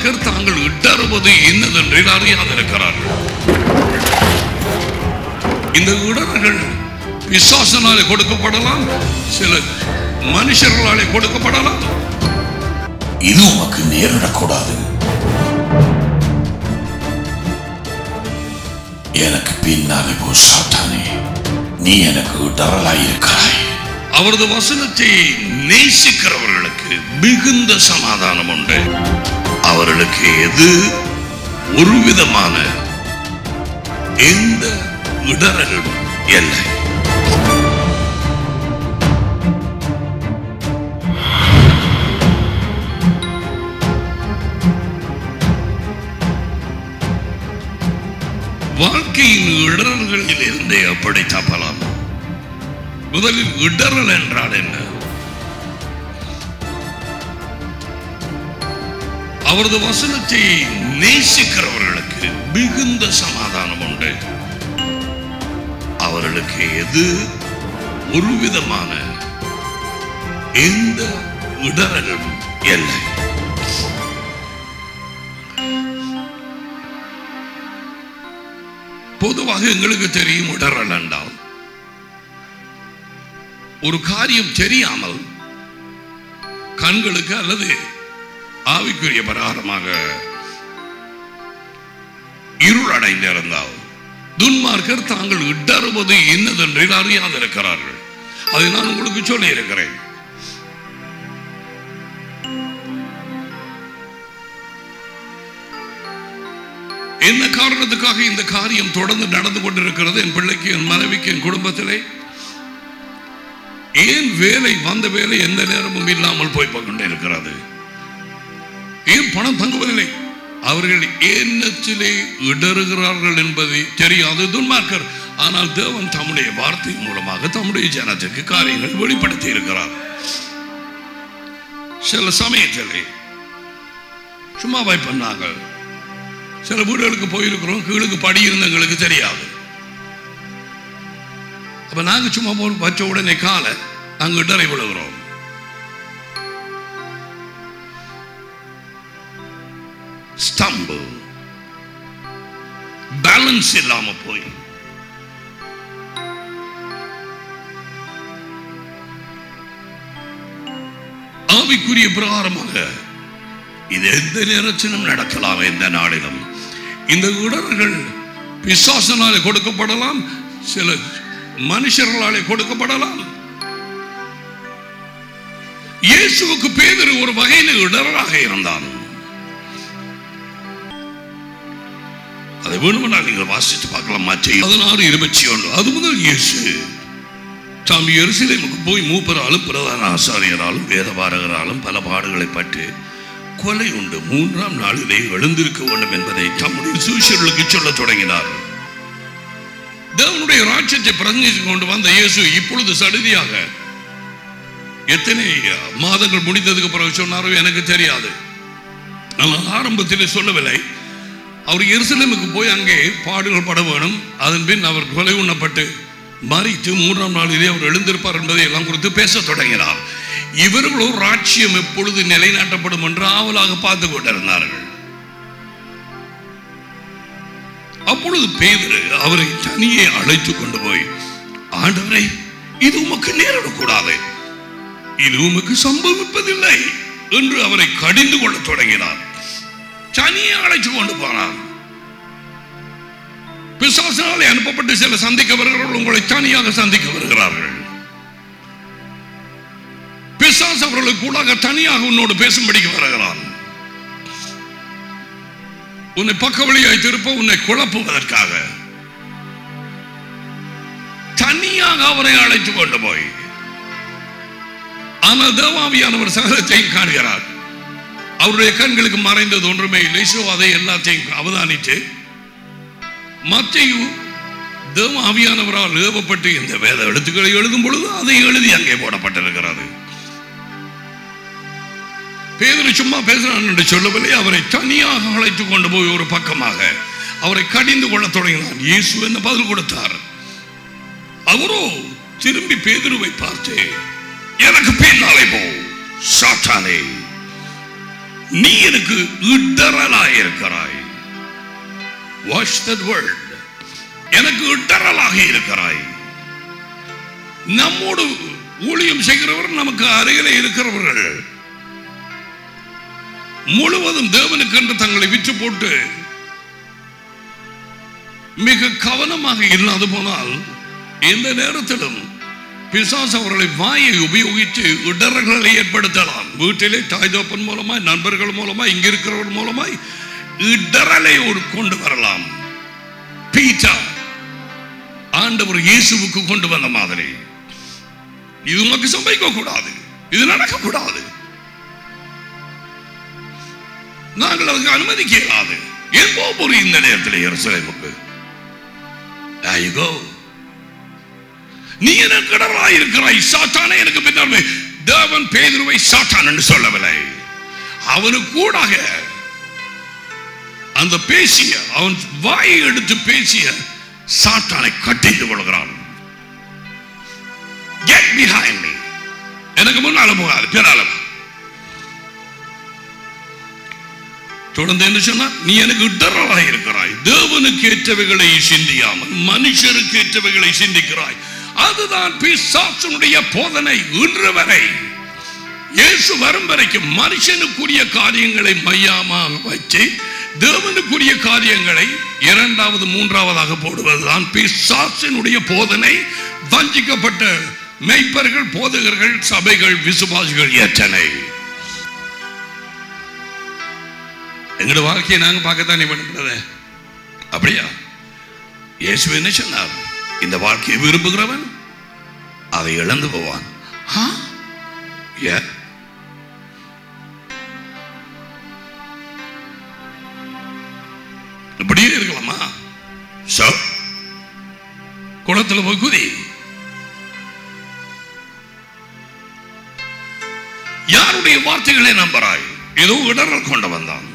துன்மார்க்கர் தாங்கள் இடறுவது என்னதென்று அறியாதிருக்கிறார்கள். இந்த இடர்கள் பிசாசனாலே கொடுக்கப்படலாம், சில மனுஷர்களாலே கொடுக்கப்படலாம். இது உமக்கு நேரிடக்கூடாது. எனக்கு பின்னாலே போ சாத்தானே, நீ எனக்கு இடரலாயிருக்கிறாய். அவரது வசனத்தை நேசிக்கிறவர்களுக்கு மிகுந்த சமாதானம் உண்டு. அவர்களுக்கு எது ஒரு விதமான எந்த இடரலும் இல்லை. வாழ்க்கையின் இடர்களில் இருந்தே அப்படி தப்பலாம். முதலில் இடரல் என்றால் என்ன? அவரது வசனத்தை நேசிக்கிறவர்களுக்கு மிகுந்த சமாதானம் உண்டு. அவர்களுக்கு எது ஒரு விதமான எந்த இடரலும் இல்லை. பொதுவாக எங்களுக்கு தெரியும் இடரல் என்றால் ஒரு காரியம் தெரியாமல் கண்களுக்கு அல்லது ஆவிக்குரிய பிரகாரமாக இருளடைந்திருந்தால் துன்மார்க்கர் தாங்கள் இடறுவது என்னதென்று அறியாதிருக்கிறார்கள். அதை நான் உங்களுக்கு சொல்லி இருக்கிறேன். என்ன காரணத்துக்காக இந்த காரியம் தொடர்ந்து நடந்து கொண்டிருக்கிறது? என் பிள்ளைக்கு, என் மனைவிக்கு, என் குடும்பத்திலே ஏன் வேலை வந்த வேலை எந்த நேரமும் இல்லாமல் போய் கொண்டே இருக்கிறது? ஏன் பணம் தங்குவதில்லை? அவர்கள் எண்ணத்திலே இடறுகிறார்கள் என்பதை தெரியாது துன்மார்க்கர். ஆனால் தேவன் தம்முடைய வார்த்தை மூலமாக தம்முடைய ஜனத்திற்கு காரியங்கள் வெளிப்படுத்தி இருக்கிறார். சில சமயத்திலே சும்மா பண்ணாங்க. சில வீடுகளுக்கு போயிருக்கிறோம், கீழுக்கு படி இருந்தவங்களுக்கு தெரியாது. அப்ப நாங்க சும்மா வச்ச உடனே காலை நாங்க இடரை விழுகிறோம். ஸ்டம்பு பேலன்ஸ் இல்லாம போய் ஆவிக்குரிய பிரகாரமாக இது எந்த நேரத்திலும் நடக்கலாம், எந்த நாளிலும். இந்த இடர்கள் பிசாசனாலே கொடுக்கப்படலாம், சில மனுஷர்களாலே கொடுக்கப்படலாம். இயேசுவுக்கு பேதுரு ஒரு வகையில் இடராக இருந்தான். அதை வேணுமெனா நீங்கள் வாசித்து பார்க்கலாம். மத்தேயு 16:21. அது முதல் இயேசு தாம் எருசலேமுக்கு போய் மூப்பராலும் பிரதான ஆசாரியராலும் வேதபாரகராலும் பல பாடுகளை பற்றி கொலை உண்டு 3ஆம் நாளிலே எழுந்திருக்க வேண்டும் என்பதை தம்முடைய சீஷர்களுக்கு சொல்ல தொடங்கினார். தேவனுடைய ராஜ்யத்தை பிரதிநிதித்துக் கொண்டு வந்த இயேசு இப்பொழுது சடுதியாக எத்தனை மாதங்கள் முடிந்ததுக்கு பிறகு சொன்னாரோ எனக்கு தெரியாது. ஆனால் ஆரம்பத்திலே சொல்லவில்லை. அவர் எருசலேமுக்கு போய் அங்கே பாடுகள் பட வேணும், அதன் பின் அவர் கொலை உண்ணப்பட்டு மறித்து 3ஆம் நாளிலே அவர் எழுந்திருப்பார் என்பதை எல்லாம் குறித்து பேச தொடங்கினார். இவர்களோ ராஜ்யம் எப்பொழுது நிலைநாட்டப்படும் என்று ஆவலாக பார்த்து கொண்டிருந்தார்கள். அப்பொழுது பேதுரு அவரை தனியே அழைத்து கொண்டு போய், ஆண்டவரே, இது உமக்கு நேரிடக்கூடாது, இது உமக்கு சம்பவிப்பதில்லை என்று அவரை கடிந்து கொள்ள தொடங்கினார். தனியே அழைத்து கொண்டு போனார். பிசாசினாலே அனுப்பப்பட்டு சில சந்திக்க வருகிறவர்கள் உங்களை தனியாக சந்திக்க வருகிறார்கள். பிசாசு அவர்களுக்கு கூட தனியாக உன்னோடு பேசும்படிக்கு வருகிறான். உன்னை பக்க வழியாய் திருப்ப, உன்னை குழப்புவதற்காக தனியாக அவரை அழைத்து கொண்டு போய், ஆனால் தேவாவியானவர் சகலத்தையும் காண்கிறார். அவருடைய கண்களுக்கு மறைந்தது ஒன்றுமே இல்லை. அதை எல்லாத்தையும் அவதானித்து மத்தேயு தேவாவியானவரால் ஏவப்பட்டு இந்த வேத எழுத்துக்களை எழுதும் பொழுது அதை எழுதி அங்கே போடப்பட்டிருக்கிறது. பேதுரு சும்மா பேசுறான் என்று சொல்லவில்லை. அவரை தனியாக அழைத்து கொண்டு போய் ஒரு பக்கமாக அவரை கடிந்து கொள்ள தொடங்கினார். இயேசு என்ன பதில் கொடுத்தார்? அவரோ திரும்பி பேதுருவை பார்த்து, எனக்கு பின்னாலே போ சாத்தானே, நீ எனக்கு இடரலாயிருக்கிறாய். Watch that word. எனக்கு இடரலாக இருக்கிறாய். நம்மோடு ஊழியம் செய்கிறவர், நமக்கு அருகிலே இருக்கிறவர்கள் முழுவதும் தேவனுக்கு என்று தங்களை விற்று போட்டு மிக கவனமாக இல்லாது போனால் எந்த நேரத்திலும் பிசாசு அவர்களை வாயை உபயோகித்து இடர்களை ஏற்படுத்தலாம். வீட்டிலே தாய் தகப்பன் மூலமாய், நண்பர்கள் மூலமாய், இங்க இருக்கிறவர் மூலமாய் இடரலை கொண்டு வரலாம். பீட்டர் ஆண்டவர் இயேசுவுக்கு கொண்டு வந்த மாதிரி இது உனக்கு சம்பவிக்க கூடாது, இது நடக்க கூடாது, நாங்கள் அதுக்கு அனுமதிக்க இயலாது. ஏன் போற இந்த நேரத்தில் எருசலேமுக்கு? There you go. நீ எனக்கு இடரலாய் இருக்கிறாய், சாத்தானே எனக்கு பின்னால். தேவன் பேதுருவை சாத்தான் என்று சொல்லவில்லை. அவனுக்கு கூடாக அந்த பேசிய, அவன் வாயை எடுத்து பேசிய சாத்தானை கட்டிந்து கொள்கிறான். Get behind me. எனக்கு முன்னால போகாது, பின்னால. தொடர்ந்து என்ன சொன்னா, நீ எனக்கு இடரலாய் இருக்கிறாய். தேவனுக்கு ஏற்றவைகளை சிந்தியாமல் மனுஷருக்கு ஏற்றவைகளை சிந்திக்கிறாய். அதுதான் பிசாசுடைய போதனை. இன்று வரை இயேசு வரும் வரைக்கும் மனுஷனுக்குரிய காரியங்களை மையமாக வச்சு தேவனுக்குரிய காரியங்களை இரண்டாவது மூன்றாவதாக போடுவதுதான் பிசாசினுடைய போதனை. வஞ்சிக்கப்பட்ட மெய்ப்பர்கள், போதகர்கள், சபைகள், விசுவாசிகள் எத்தனை. எங்களோட வாழ்க்கையை நாங்க பார்க்கத்தானே பண்ணுறது. அப்படியா? இயேசு என்ன சொன்னார்? இந்த வாழ்க்கையை விரும்புகிறவன் அதை இழந்து போவான். இப்படியே இருக்கலாமா? குளத்துல போய் குதி. யாருடைய வார்த்தைகளை நம்புறாய்? ஏதோ இடர்கள் கொண்டு வந்தான்.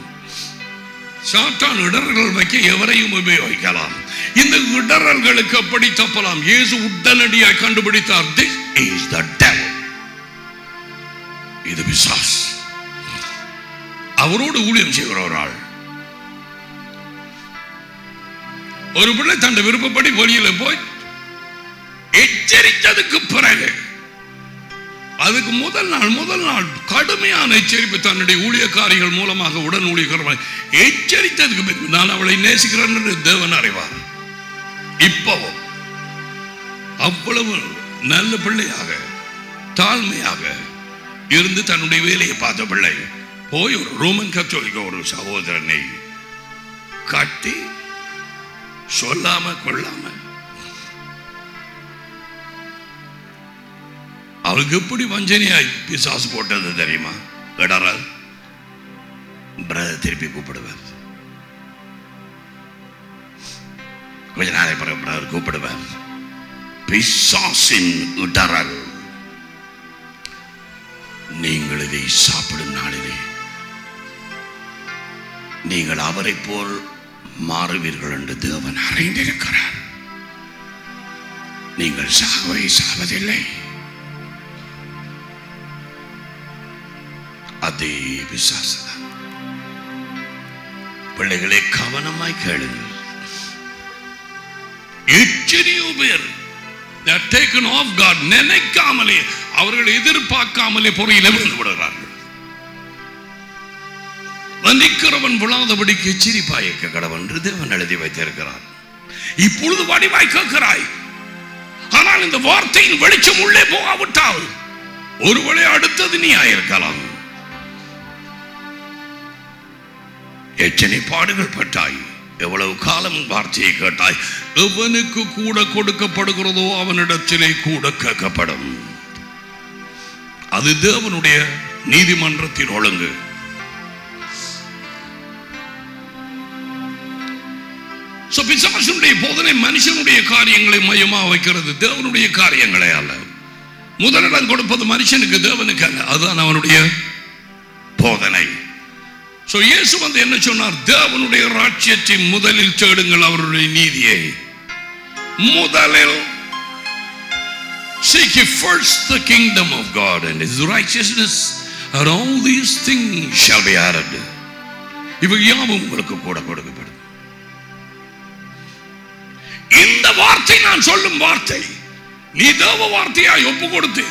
சாத்தான் இடர்கள் வைக்க எவரையும் உபயோகிக்கலாம். இந்த இடர்களுக்கு அப்படி தப்பலாம். இயேசு உடனடியாக கண்டுபிடித்தார். This is the devil. இது பிசாஸ். அவரோடு ஊழியம் செய்கிற ஒரு ஆள். ஒரு பிள்ளை தன் விருப்பப்படி வெளியில போய் எச்சரித்ததுக்கு பிறகு, அதுக்கு முதல் நாள் கடுமையான எச்சரிப்பு தன்னுடைய ஊழியக்காரிகள் மூலமாக உடன் ஊழியக்காரர்கள் எச்சரித்ததுக்கு பிறகு, நான் அவளை நேசிக்கிறேன் என்று தேவன் அறிவார். இப்பவும் அவ்வளவு நல்ல பிள்ளையாக தாழ்மையாக இருந்து தன்னுடைய வேலையை பார்த்த பிள்ளை போய் ஒரு ரோமன் கத்தோலிக்க ஒரு சகோதரனை கட்டி சொல்லாம கொள்ளாம, அவளுக்கு எப்படி வஞ்சனையாய் பிசாசு போட்டது தெரியுமா? இடரால் பிரதர் திருப்பி கூப்பிடுவார். கொஞ்ச நாளை பிறகு பிரதர் கூப்பிடுவார். பிசாசின் இடரால் நீங்கள் இதை சாப்பிடும் நாளிலே நீங்கள் அவரை போல் மாறுவீர்கள் என்று தேவன் அறிந்திருக்கிறார். நீங்கள் சாவதில்லை. அதே பிசாசுதான். பிள்ளைகளை கவனமாய் கேளுங்கள். எத்தனையோ பேர் taken off guard, நினைக்காமலே, அவர்கள் எதிர்பார்க்காமலே பொறியில விழுந்து விடுகிறார்கள். வந்திக்கிறவன் விழாதபடிக்கு எச்சரிப்பாய்க்க கடவன் என்று தேவன் எழுதி வைத்திருக்கிறார். இப்பொழுது வடிவாய் கேட்கிறாய். ஆனால் இந்த வார்த்தையின் வெளிச்சம் உள்ளே போகாவிட்டால் ஒருவேளை அடுத்தது நீ ஆயிருக்கலாம். எத்தனை பாடுகள் பட்டாய், எவ்வளவு காலம் வார்த்தையை கேட்டாய். எவனுக்கு கூட கொடுக்கப்படுகிறதோ அவனிடத்திலே கூட கேட்கப்படும். அது தேவனுடைய நீதிமன்றத்தின் ஒழுங்கு. பிசாசுடைய போதனை மனுஷனுடைய காரியங்களை மையமாக வைக்கிறது, தேவனுடைய காரியங்களை அல்ல. முதலிடம் கொடுப்பது மனுஷனுக்கு, தேவனுக்கு அல்ல. அதுதான் அவனுடைய போதனை. இயேசு வந்து என்ன சொன்னார்? தேவனுடைய ராஜ்யத்தை முதலில் தேடுங்கள், அவருடைய நீதியை முதலில். Seek ye first the kingdom of God and his righteousness, and all these things shall be added. இவை யாவும் உங்களுக்கு கூட கொடுக்கப்படும். இந்த வார்த்தை நான் சொல்லும் வார்த்தை, நீ தேவ வார்த்தையாய் ஒப்பு கொடுத்து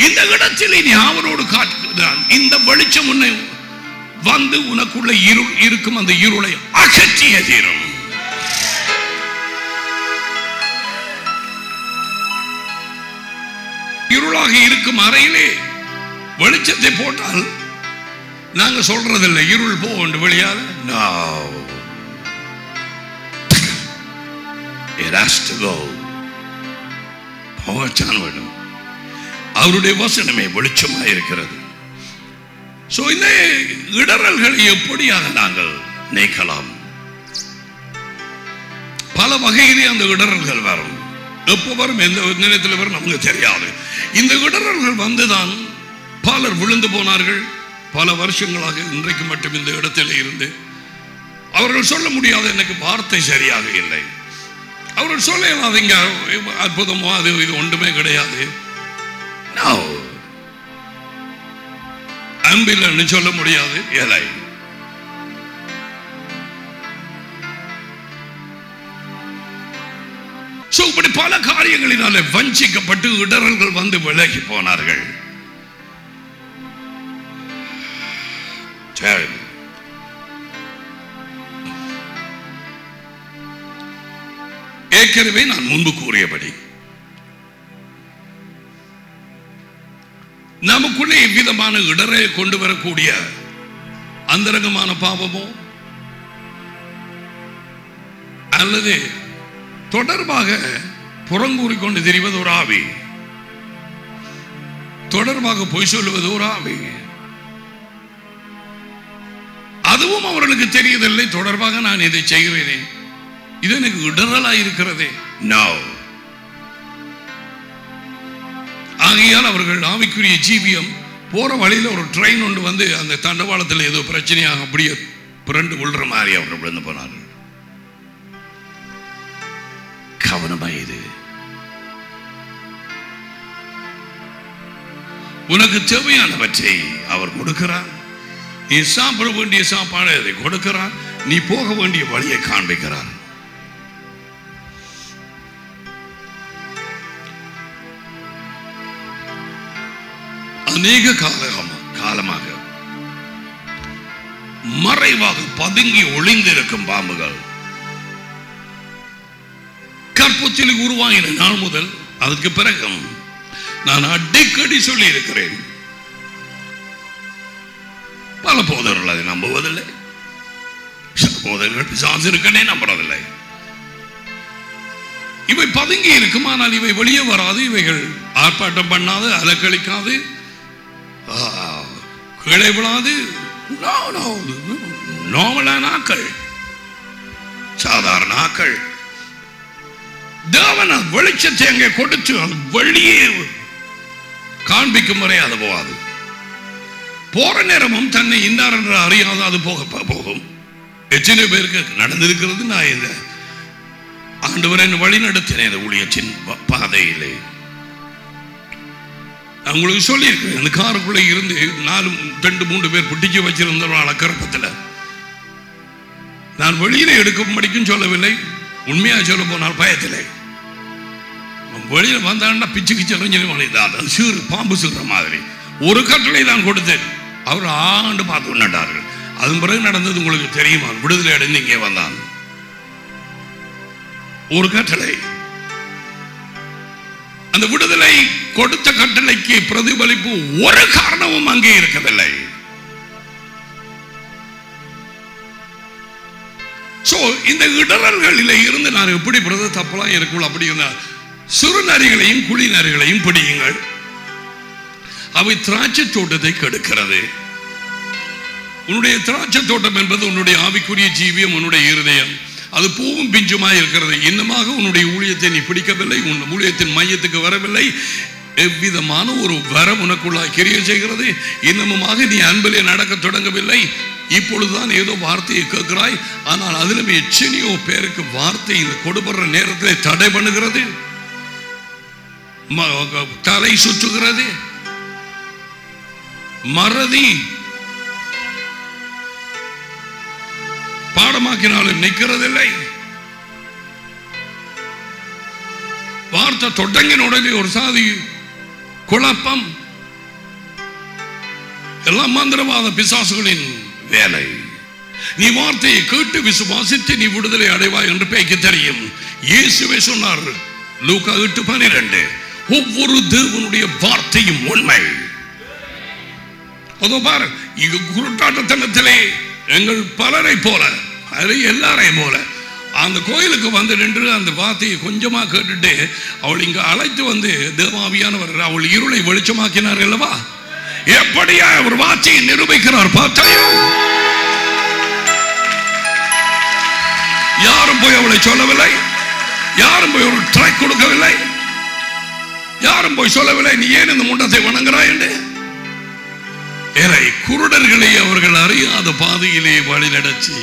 இந்த இடத்தில் நீ அவரோடு காட்டுகிறான். இந்த வெளிச்சம் உன்னை வந்து உனக்குள்ள இருள் இருக்கும் அந்த இருளை அகற்றிய தீரும். இருளாக இருக்கும் அறையிலே வெளிச்சத்தை போட்டால் நாங்க சொல்றதில்லை இருள் போன்று வெளியால. No, it has to go. போகத்தான் வேண்டும். அவருடைய வசனமே வெளிச்சமாக இருக்கிறது. சோ இந்த இடரல்களை எப்படியாக நாங்கள் நீக்கலாம்? பல வகையிலே அந்த இடரல்கள் வரும். எப்போ வரும், எந்த நேரத்தில் வரும் நமக்கு தெரியாது. இந்த இடரல்கள் வந்துதான் பலர் விழுந்து போனார்கள். பல வருஷங்களாக இன்றைக்கு மட்டும் இந்த இடத்தில் இருந்து அவர்கள் சொல்ல முடியாது, எனக்கு வார்த்தை சரியாக இல்லை. அவர்கள் சொல்லலாம் இங்க அற்புதமோ அது இது ஒன்றுமே கிடையாது. அன்பில்லைன்னு சொல்ல முடியாது. ஏழை இப்படி பல காரியங்களினாலே வஞ்சிக்கப்பட்டு இடரல்கள் வந்து விலகி போனார்கள். ஏற்கனவே நான் முன்பு கூறியபடி நமக்குள்ளே எவ்விதமான இடரை கொண்டு வரக்கூடிய அந்தரங்கமான பாவமோ அல்லது தொடர்பாக புறங்கூறிக்கொண்டு தெரிவது ஒரு ஆவி, தொடர்பாக பொய் சொல்லுவது ஒரு ஆவி, அதுவும் அவர்களுக்கு தெரியவில்லை. தொடர்பாக நான் இதை செய்கிறேனே, இது எனக்கு இடரலாக இருக்கிறதே. நோ, ஆகையால் அவர்கள் ஆவிக்குரிய ஜீவியம் போற வழியில் ஒரு ட்ரெயின் ஒன்று வந்து அந்த தண்டவாளத்தில் ஏதோ பிரச்சனையாக அப்படியே புரண்டு விழுற மாதிரி அவர்கள் விழுந்து போனார்கள். கவனமாயிரு. உனக்கு தேவையானவற்றை அவர் கொடுக்கிறார். நீ சாப்பிட வேண்டிய சாப்பாடு அதை கொடுக்கிறார். நீ போக வேண்டிய வழியை காண்பிக்கிறார். அநேக காலமாக மறைவாக பதுங்கி ஒளிந்திருக்கும் பாம்புகள் கற்பத்தில் உருவாகின நாள் முதல் அதுக்கு பிறகு நான் அடிக்கடி சொல்லி இருக்கிறேன். பல போதர்கள் அதை நம்புவதில்லை. போதர்கள் பிசாசு இருக்கனே நம்புறதில்லை. இவை பதுங்கி இருக்கும், ஆனால் இவை வெளியே வராது. இவைகள் ஆர்ப்பாட்டம் பண்ணாது, அலக்களிக்காது, கீழே விழாது. நார்மலான ஆக்கள், சாதாரண ஆக்கள். தேவன் வெளிச்சத்தை அங்கே கொடுத்து வெளியே காண்பிக்கும் வரை அது போகாது. போற நேரமும் தன்னை இன்னார் என்று அறியாத அது போகும். எத்தனை பேருக்கு நடந்திருக்கிறது. நான் இந்த ஆண்டவரை வழி நடத்தினேன் ஊழியத்தின் பாதையிலே. உங்களுக்கு சொல்லியிருக்கிறேன், அந்த காருக்குள்ளே இருந்து 2-3 பேர் பிடிச்சு வச்சிருந்தவர்கள் அக்கரப்பத்தில். நான் வெளியில எடுக்கும்படிக்கும் சொல்லவில்லை, உண்மையா சொல்ல போனால் பயத்திலே. வெளியில வந்தாண்டா பிச்சு கிச்சு அறிஞ்சிருந்தான். சிறு பாம்பு சொல்ற மாதிரி ஒரு கட்டளை தான் கொடுத்தேன். அவர் ஆண்டு பார்த்து உண்டார்கள். அதன் பிறகு நடந்தது உங்களுக்கு தெரியுமா? விடுதலை அடைந்து இங்கே வந்தான். ஒரு கட்டளை, அந்த விடுதலை கொடுத்த கட்டளைக்கு பிரதிபலிப்பு ஒரு காரணமும் அங்கே இருக்கவில்லை. இந்த இடரல்களில் இருந்து நான் எப்படி பிரத தப்பலாம் இருக்கும் அப்படி சிறு நரிகளையும் குழி நரிகளையும் பிடியுங்கள். அவை திராட்சை தோட்டத்தை கெடுக்கிறது. உன்னுடைய திராட்சை தோட்டம் என்பது உன்னுடைய ஆவிக்குரிய ஜீவியம், உன்னுடைய இருதயம். அது பூவும் பிஞ்சுமாய் இருக்கிறது. இன்னமாக உன்னுடைய ஊழியத்தை நீ பிடிக்கவில்லை, உன் ஊழியத்தின் மையத்துக்கு வரவில்லை. எவ்விதமான ஒரு வரம் உனக்குள்ளாய் கிரியை செய்கிறது. இன்னமுமாக நீ அன்பிலே நடக்க தொடங்கவில்லை. இப்பொழுதுதான் ஏதோ வார்த்தையை கேட்கிறாய், ஆனால் அதிலும் எத்தனையோ பேருக்கு வார்த்தை இந்த கொடுபடுற நேரத்தில் தடை பண்ணுகிறது, தலை சுற்றுகிறது. மறதி பாடமாக்கினாலும் நிற்கிறதில்லை. வார்த்தை தொடங்கின உடனே ஒரு சாதி குழப்பம். எல்லாம் மந்திரவாத பிசாசுகளின் வேலை. நீ வார்த்தையை கேட்டு விசுவாசித்து நீ விடுதலை அடைவாய் என்று பேய்க்கு தெரியும். இயேசுவே சொன்னார் லூக்கா 8:12, ஒவ்வொரு தேவனுடைய வார்த்தையும் உண்மை. அதோ பாரு, குருட்டாட்டத்தனத்திலே எங்கள் பலரை போல எல்லாரையும் போல அந்த கோயிலுக்கு வந்து நின்று அந்த வார்த்தையை கொஞ்சமா கேட்டுட்டு அவள் இங்க அழைத்து வந்து தேவாவியானவர் அவள் இருளை வெளிச்சமாக்கினார் அல்லவா? எப்படியா ஒரு வார்த்தையை நிரூபிக்கிறார் பார்த்தாயா? யாரும் போய் அவளை சொல்லவில்லை, யாரும் போய் ஒரு ட்ராக் கொடுக்கவில்லை, யாரும் போய் சொல்லவில்லை நீ ஏன் இந்த முண்டத்தை வணங்குறாய் என்று. ஏறை குருடர்களை அவர்கள் அறியாத பாதையிலே வழிநடத்தி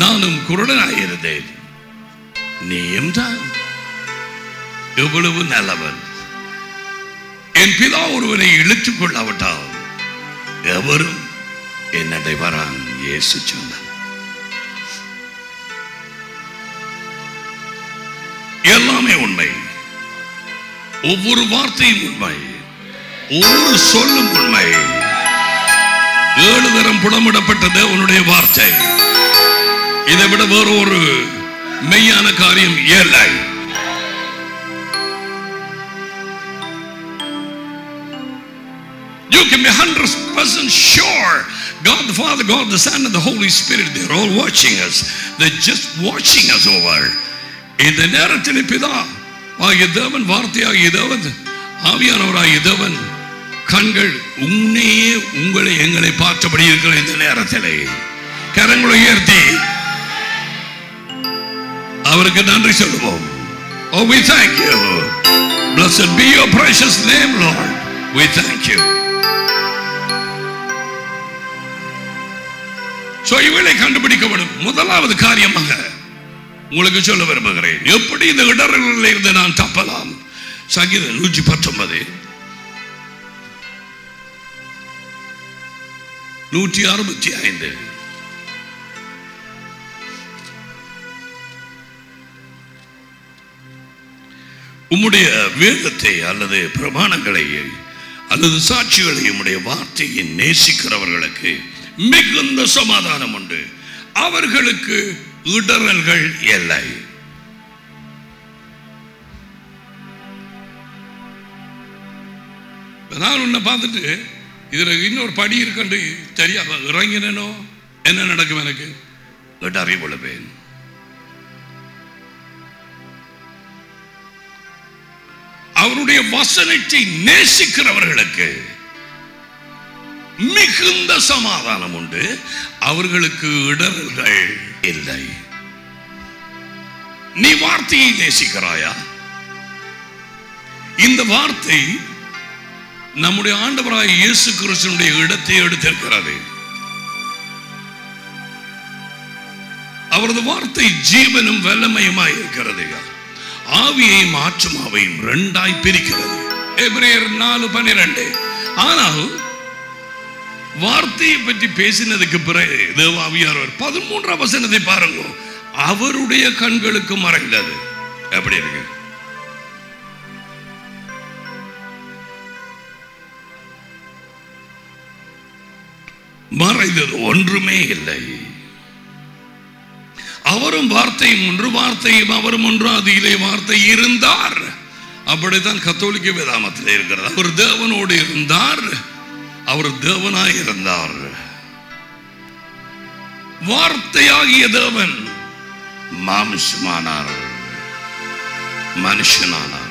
நானும் குருடனாயிருந்தேன், நீயும் தான் எவ்வளவு நல்லவன். என் பிதா ஒருவனை இழுத்துக் கொள்ளாவிட்டால் எவரும் என்னை வரான் இயேசு சொன்னார். எல்லாமே உண்மை, ஒவ்வொரு வார்த்தையும் உண்மை, ஒவ்வொரு சொல்லும் உண்மை. 7 தரம் புடமிடப்பட்டது உன்னுடைய வார்த்தை. இதை விட வேறு ஒரு மெய்யான காரியம் இல்லை. You can be 100% sure God the Father, God the Son and the Holy Spirit, they're all watching us. They're just watching us over. இந்த நேரத்தில் பிதா ஆகிய தேவன், வார்த்தையாகிய தேவன், ஆவியானவராகிய தேவன் கண்கள் உன்னையே உங்களை எங்களை பார்த்தபடி இருக்கிற இந்த நேரத்திலே கரங்களை உயர்த்தி அவருக்கு நன்றி சொல்லுவோம். Oh, we thank you. Blessed be your precious name, Lord. We thank you. So இவளை கண்டுபிடிக்க வேண்டும். முதலாவது காரியமாக உங்களுக்கு சொல்ல விரும்புகிறேன், எப்படி இந்த இடர்களில் இருந்து நான் தப்பலாம். சங்கீதம் 119 165 உம்முடைய வேதத்தை அல்லது பிரமாணங்களை அல்லது சாட்சிகளை உம்முடைய வார்த்தையை நேசிக்கிறவர்களுக்கு மிகுந்த சமாதானம் உண்டு, அவர்களுக்கு இடரல்கள் இல்லை. நான் உன்னை பார்த்துட்டு இதுல இன்னொரு படி இருக்கண்டு தெரியாம இறங்கினோ என்ன நடக்கும், எனக்கு இடறி விழுவேன். அவருடைய வசனத்தை நேசிக்கிறவர்களுக்கு மிகுந்த சமாதானம் உண்டு, அவர்களுக்கு இடர்கள் இல்லை. நீ வார்த்தையை நேசிக்கிறாயா? இந்த வார்த்தை நம்முடைய ஆண்டவராகிய இயேசு கிறிஸ்துவினுடைய இடத்தை எடுத்திருக்கிறது. அவரது வார்த்தை ஜீவனும் வல்லமையுமாய் இருக்கிறது, ஆவியையும் ஆத்துமாவையும் 2ஆய் பிரிக்கிறது. எபிரேயர் 4:12. ஆனால் வார்த்தையை பற்றி பேசினதுக்கு பிறகு தேவாவியானவர் 13ஆம் வசனத்தை பாருங்க, அவருடைய கண்களுக்கு மறைந்தது. எப்படி இருக்கு? மறைந்தது ஒன்றுமே இல்லை. அவரும் வார்த்தையும் ஒன்று, வார்த்தையும் அவரும் ஒன்று, அதிலே வார்த்தை இருந்தார். அப்படித்தான் கத்தோலிக்க வேதாமத்தில் இருக்கிறது. அவர் தேவனோடு இருந்தார், அவர் தேவனாய் இருந்தார். வார்த்தையாகிய தேவன் மாம்சமானார், மனுஷனானார்.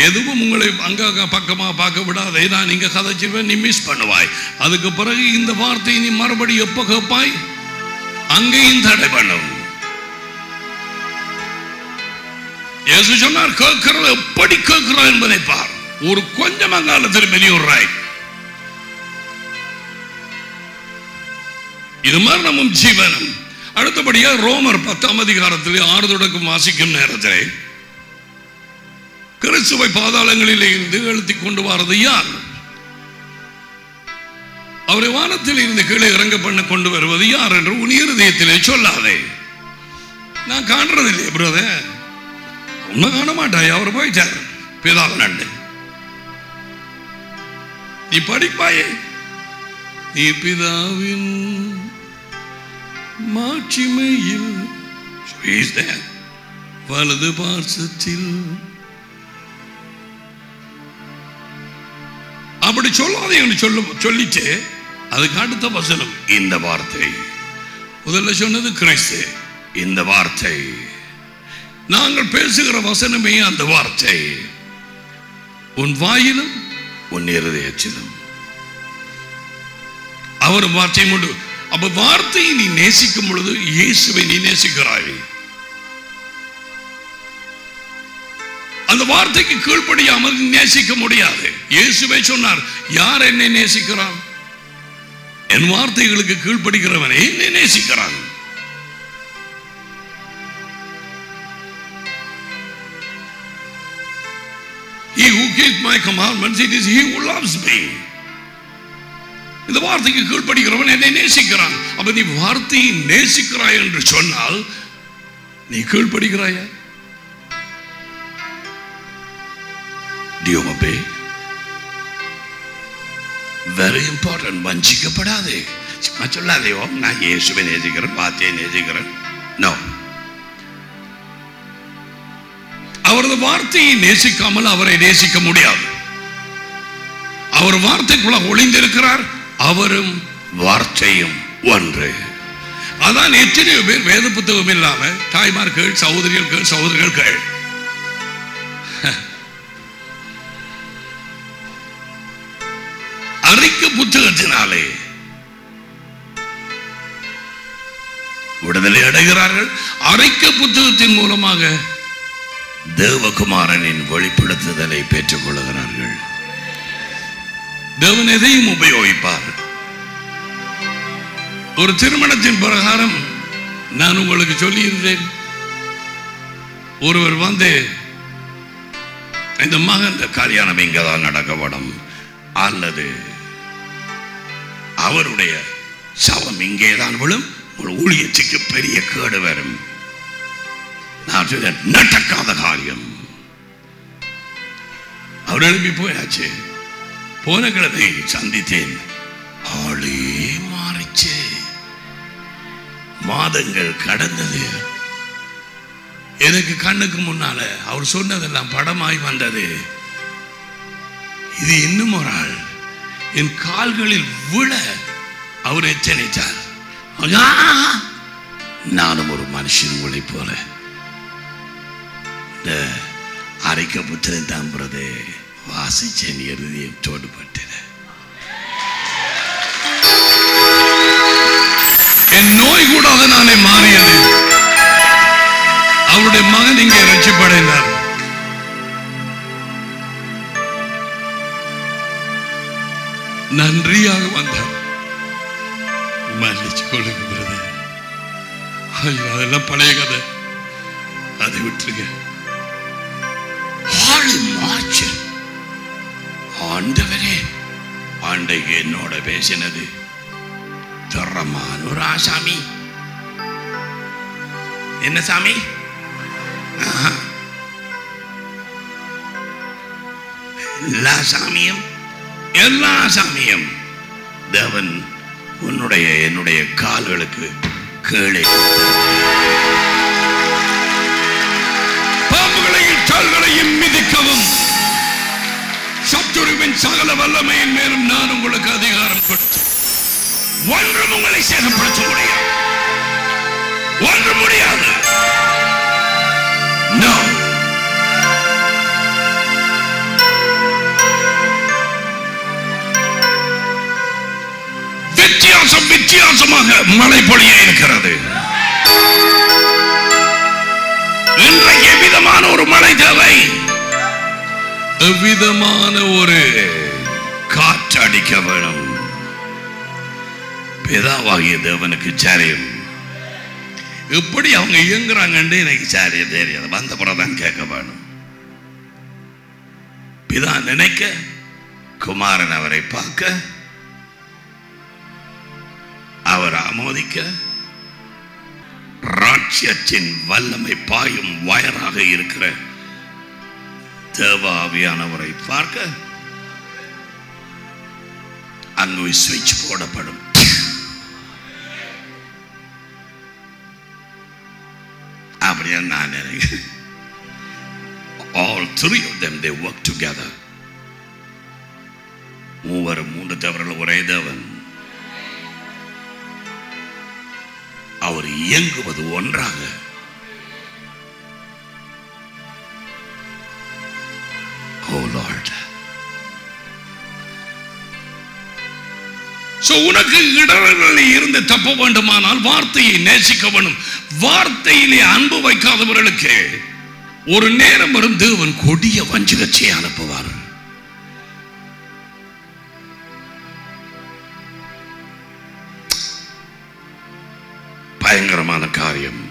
எதுவும் உங்களை அங்க பக்கமா பார்க்க விடாதே. நான் இங்க கதைச்சிருவேன், நீ மிஸ் பண்ணுவாய். அதுக்கு பிறகு இந்த வார்த்தை நீ மறுபடி எப்ப கேட்பாய், அங்கேயும் தடை பண்ணும். இயேசு சொன்னார், கேட்கிறது எப்படி கேட்கிறோம் என்பதை பார். ஒரு கொஞ்சம் அங்காலத்தில் வெளியூர்றாய். இது மரணமும் ஜீவனும். அடுத்தபடியா ரோமர் 10ஆம் அதிகாரத்தில் 6 தொடக்கம் வாசிக்கும் நேரத்தில் கிறிஸ்துவை பாதாளங்களில் இருந்து எழுத்தி கொண்டு வரது யார்? அவரை வானத்தில் இருந்து கீழே இறங்க பண்ண கொண்டு வருவது யார் என்று உன் இருதயத்திலே சொல்லாதே. நான் காண்றது இல்லையே பிரதர், உன்னை காண மாட்டாய், அவர் போயிட்டார் பிதாவின் அண்டை. நீ படிப்பாயே, நீ பிதாவின் மாட்சிமையில் வலது பார்சத்தில். அப்படி சொல்லாதே என்று சொல்லிட்டு அதுக்கு அடுத்த வசனம் இந்த வார்த்தை. முதல்ல சொன்னது கிறிஸ்து, இந்த வார்த்தை. நாங்கள் பேசுகிற வசனமே அந்த வார்த்தை, உன் வாயிலும் உன் இருதயத்திலும். அவர் வார்த்தை உண்டு. அப்ப வார்த்தையை நீ நேசிக்கும் பொழுது இயேசுவை நீ நேசிக்கிறாய். அந்த வார்த்தைக்கு கீழ்ப்படியாமல் நேசிக்க முடியாது. இயேசுவை சொன்னார், யார் என்னை நேசிக்கிறான்? என் வார்த்தைகளுக்கு கீழ்ப்படுகிறவனை என்னை நேசிக்கிறான். He who keeps my commandments, it is he who loves me. இந்த வார்த்தைக்கு கீழ்ப்படுகிறவன் என்னை நேசிக்கிறான். அப்ப நீ வார்த்தையை நேசிக்கிறாய் என்று சொன்னால் நீ கீழ்ப்படுகிறாயா? Do you obey? Very important. வஞ்சிக்கப்படாதே. சும்மா சொல்லாதே, நான் இயேசுவை நேசிக்கிறேன், வார்த்தையை நேசிக்கிறேன். No. அவரது வார்த்தையை நேசிக்காமல் அவரை நேசிக்க முடியாது. அவர் வார்த்தைக்குள்ள ஒளிந்திருக்கிறார், அவரும் வார்த்தையும் ஒன்று. அதான் எத்தனையோ பேர் வேத புத்தகம் இல்லாம தாய்மார்கள், சகோதரிகள், சகோதரர்கள் அறிக்கை புத்தகத்தினாலே விடுதலை அடைகிறார்கள். அறிக்கை புத்தகத்தின் மூலமாக தேவகுமாரனின் வெளிப்படுத்துதலை பெற்றுக் கொள்கிறார்கள். தேவன் எதையும் உபயோகிப்பார். ஒரு திருமணத்தின் பிரகாரம் நான் உங்களுக்கு சொல்லியிருந்தேன், ஒருவர் வந்து இந்த மகன் கல்யாணம் இங்கதான் நடக்க வேணும் அல்லது அவருடைய சவம் இங்கேதான் விழும், ஒரு ஊழியத்துக்கு பெரிய கேடு வரும். நான் சொல்ல நடக்காத காரியம். அவர் எழுப்பி போயாச்சு. போன கிழமை சந்தித்தேன், ஆளே மாறிச்சு. மாதங்கள் கடந்தது. எனக்கு கண்ணுக்கு முன்னால அவர் சொன்னதெல்லாம் படமாய் வந்தது. இது இன்னும் ஒரு ஆள் என் கால்களில் விழ அவர் எச்சரித்தார். நானும் ஒரு மனுஷன் உங்களை போல இந்த அரைக்க புத்திரன் தாம்புறதை வாசிச்சேன், இருதயம் தோடுபட்டது. என் நோய் கூட அதனாலே மாறியது. அவருடைய மகன் இங்கே ரட்சிப்படைந்தார். நன்றியாக வந்தார். மன்னிச்சு கொடுக்கிறது. அதெல்லாம் பழைய கதை, அதை விட்டுருங்க. ஆண்டவரே, ஆண்டைக்கு என்னோட பேசினது தரமான சாமி. என்ன சாமி? எல்லா சாமியும் எல்லா சாமியும் தேவன் உன்னுடைய என்னுடைய கால்களுக்கு கீழே பாம்புகளையும் கால்களையும் மிதிக்கவும் சத்துருவின் சகல வல்லமையின் மேலும் நான் உங்களுக்கு அதிகாரம் கொடுத்து ஒன்றும் உங்களை சேதப்படுத்த முடியாது. ஒன்று முடியாது. No. வித்தியாசமாக மழை பொழிய இருக்கிறது. இன்றைக்கு எவ்விதமான ஒரு மழை தேவை, எவ்விதமான ஒரு காற்று அடிக்க வேணும். பிதாவாகிய தேவனுக்கு சரியும். எப்படி அவங்க இயங்குறாங்கன்னு எனக்கு சரியா தெரியாது. வந்த பிறகுதான் கேட்க வேணும். பிதா நினைக்க, குமாரன் அவரை பார்க்க, அவர் ஆமோதிக்க, ராட்சியத்தின் வல்லமை பாயும் வயராக இருக்கிற தேவாவியானவரை பார்க்க அங்கு சுவிட்ச் போடப்படும். அப்படியே நான் நினைக்கிறேன். All three of them, they work together. மூவரும் மூன்று தேவர்கள் ஒரே தேவன். அவர் இயங்குவது ஒன்றாக. Oh Lord. So உனக்கு இடர்களில் இருந்து தப்ப வேண்டுமானால் வார்த்தையை நேசிக்க வேண்டும். வார்த்தையிலே அன்பு வைக்காதவர்களுக்கு ஒரு நேரம் வரும் தேவன் கொடிய வஞ்சகத்தை அனுப்புவார். பயங்கரமான காரியம்.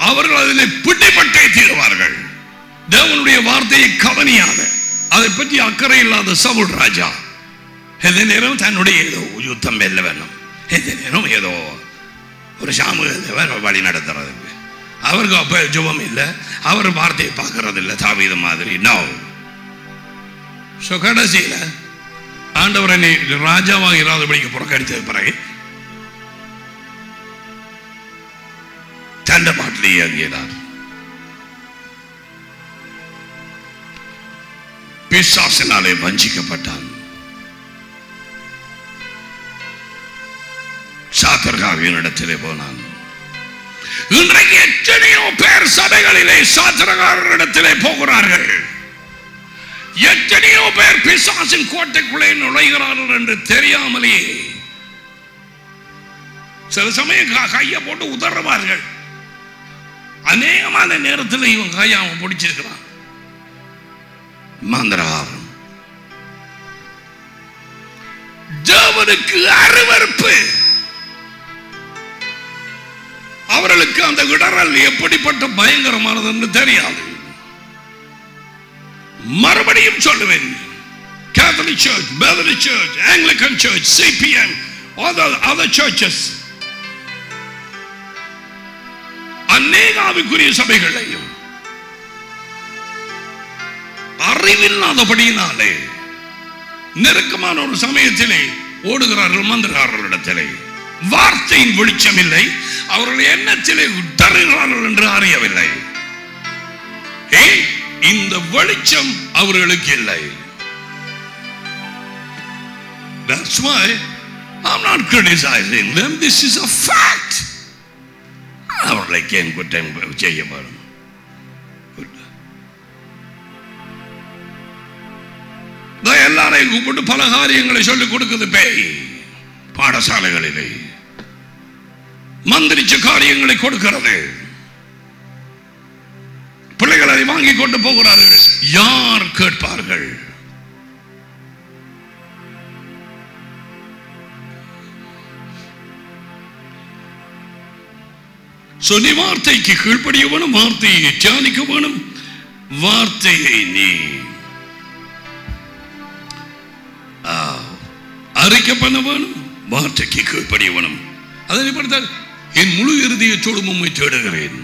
அவர்கள் அதில் பிடிபட்டே தீருவார்கள். தேவனுடைய வார்த்தையை கவனியாத, அதை பற்றி அக்கறை இல்லாத சவுல் ராஜா எந்த நேரம் தன்னுடைய ஏதோ யுத்தம் வெல்ல வேணும், எந்த நேரம் ஏதோ ஒரு சாமுவேல் வழி நடத்துறதுக்கு அவருக்கு அப்ப ஜெபம் இல்லை, அவர் வார்த்தையை பார்க்கறது இல்லை தாவீது மாதிரி. நோ. கடைசியில ஆண்டவரை நீ ராஜாவாக இராதபடிக்கு புறக்கணித்தது பிறகு தண்ட பாட்டிலே இயங்கினார். பிசாசினாலே வஞ்சிக்கப்பட்டான். சாத்திரகாரனிடத்திலே போனான். இன்றைக்கு எத்தனையோ பேர் சபைகளிலே சாத்திரகாரனிடத்திலே போகிறார்கள். எத்தனையோ பேர் பிசாசின் கோட்டைக்குள்ளே நுழைகிறார்கள் என்று தெரியாமலேயே சில சமயம் கையை போட்டு உதறுவார்கள். அநேகமான நேரத்தில் இவன் கையை அவன் பிடிச்சிருக்கிறான். மந்திரகாரம். தேவனுக்கு அருவருப்பு. அவர்களுக்கு அந்த இடரல் எப்படிப்பட்ட பயங்கரமானது என்று தெரியாது. மறுபடியும் சொல்லுவேன், Catholic Church, Methodist Church, Anglican Church, CPM, all the other churches, அநேகாவிற்குரிய சபைகளையும் அறிவில்லாதபடியினாலே நெருக்கமான ஒரு சமயத்திலே ஓடுகிறார்கள் மந்திரகாரர்களிடத்திலே. வார்த்தையின் வெளிச்சம் இல்லை, அவர்கள் எண்ணத்திலே தருகிறார்கள் என்று அறியவில்லை. இந்த வெளிச்சம் அவர்களுக்கு இல்லை. That's why I'm not criticizing them. This is a fact. அவர்களை ஏன் குற்றம் செய்ய வரும்? எல்லாரையும் கூப்பிட்டு பல காரியங்களை சொல்லிக் கொடுக்குது பேய். பாடசாலைகளிலே மந்திரிச்ச காரியங்களை கொடுக்கிறது. பிள்ளைகளை வாங்கி கொண்டு போகிறார்கள். யார் கேட்பார்கள்? நீ வார்த்தைக்கு கீழ்ப்படிய வேணும், வார்த்தையை தியானிக்க வேணும், வார்த்தையை நீ அறிக்கை பண்ண வேணும், வார்த்தைக்கு கீழ்ப்படிய வேணும். அதனை பார்த்தால் என் முழு இறுதியத்தோடு உம்மை தேடுகிறேன்,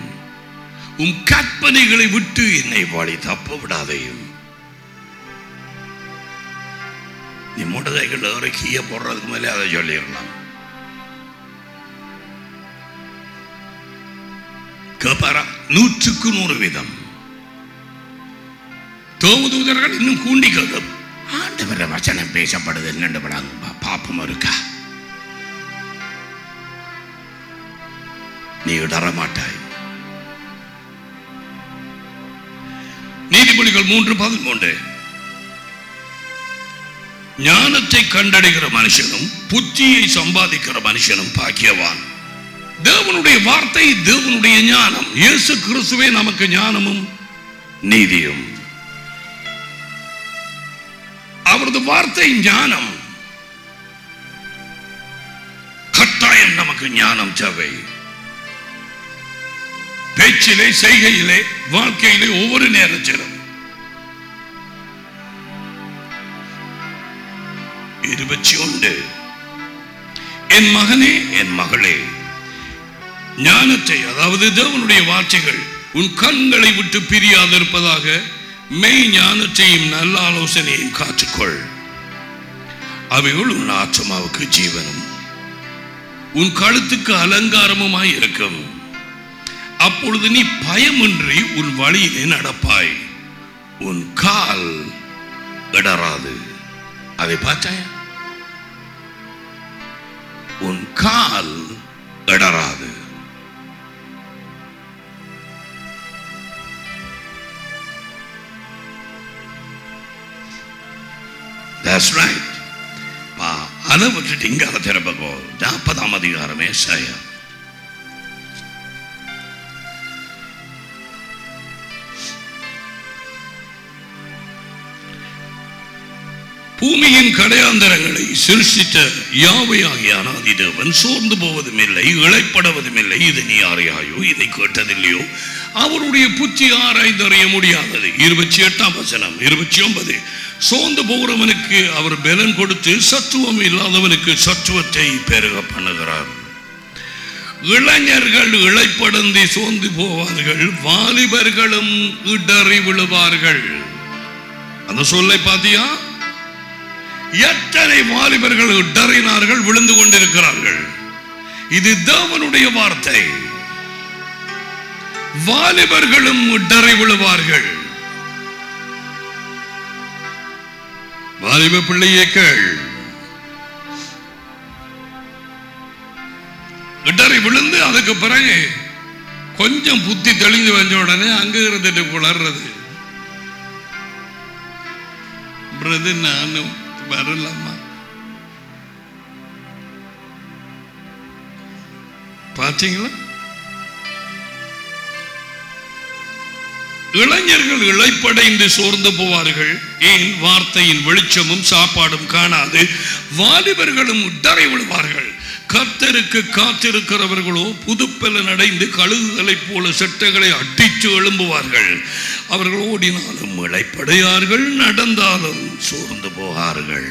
உம் கற்பனைகளை விட்டு என்னை வாழி தப்ப விடாதையும். நீ முடதைகள் இறக்கிய போடுறதுக்கு மேலே அதை சொல்லிடலாம். கேப்பாரா? 100% தூதர்கள் இன்னும் கூண்டி கேட்கும். ஆண்டவர வசனம் பேசப்படுது என்னண்டு படாங்க பாப்பம் இருக்கா? நீ இடற மாட்டாய். நீதிமொழிகள் 3:13 ஞானத்தை கண்டடைகிற மனுஷனும் புத்தியை சம்பாதிக்கிற மனுஷனும் பாக்கியவான். தேவனுடைய வார்த்தை தேவனுடைய ஞானம். இயேசு கிறிஸ்துவே நமக்கு ஞானமும் நீதியும். அவரது வார்த்தை ஞானம். கட்டாயம் நமக்கு ஞானம் தேவை. பேச்சிலே, செய்கையிலே, வாழ்க்கையிலே, ஒவ்வொரு நேரத்திலும் 21 என் மகனே என் மகளே ஞானத்தை அதாவது தேவனுடைய வார்த்தைகள் உன் கண்களை விட்டு பிரியாதிருப்பதாக மெய் ஞானத்தையும் நல்ல ஆலோசனையும் காத்துக்கொள் அவைகள் உன் ஆத்மாவுக்கு ஜீவனும் உன் கழுத்துக்கு அலங்காரமுமாய் இருக்கும் அப்பொழுது நீ பயமின்றி உன் வழியிலே நடப்பாய் உன் கால் இடராது அதை பார்த்தாயா உன் கால் இடராது That's right. அதை விட்டுட்டு இங்க திறப்போ 40ஆம் அதிகாரம் ஏசாயா பூமியின் கடையாந்தரங்களை சிருஷ்டித்த யாவையாகிய அநாதி தேவன் சோர்ந்து போவதும் இல்லை இளைப்படவதும் இல்லை இது நீ அறியாயோ இதை கேட்டதில்லையோ அவருடைய புத்தி ஆராய்ந்தறிய முடியாதது 28ஆம் வசனம் 29 சோர்ந்து போகிறவனுக்கு அவர் பலன் கொடுத்து சத்துவம் இல்லாதவனுக்கு சத்துவத்தை பெருக பண்ணுகிறார் இளைஞர்கள் இளைப்படந்து சோர்ந்து போவார்கள் வாலிபர்களும் இடறி விழுவார்கள் அந்த சொல்லை பாத்தியா எத்தனை வாலிபர்கள் இடறினார்கள் விழுந்து கொண்டிருக்கிறார்கள் இது தேவனுடைய வார்த்தை வாலிபர்களும் இடறி விழுவார்கள் வாலிப பிள்ளையே கேள் இடறி விழுந்து அதுக்கு பிறகு கொஞ்சம் புத்தி தெளிந்து வந்த உடனே அங்க இருந்துட்டு குளர்றது பிரதர் நானும் வரலாமா பாத்தீங்களா இளைஞர்கள் இளைப்படைந்து சோர்ந்து போவார்கள் ஏன் வார்த்தையின் வெளிச்சமும் சாப்பாடும் காணாது வாலிபர்களும் இடறி விழுவார்கள் கர்த்தருக்கு காத்திருக்கிறவர்களோ புதுப்பலன் அடைந்து கழுகுகளைப் போல செட்டைகளை அடித்து எழும்புவார்கள் அவர்கள் ஓடினாலும் இளைப்படையார்கள் நடந்தாலும் சோர்ந்து போவார்கள்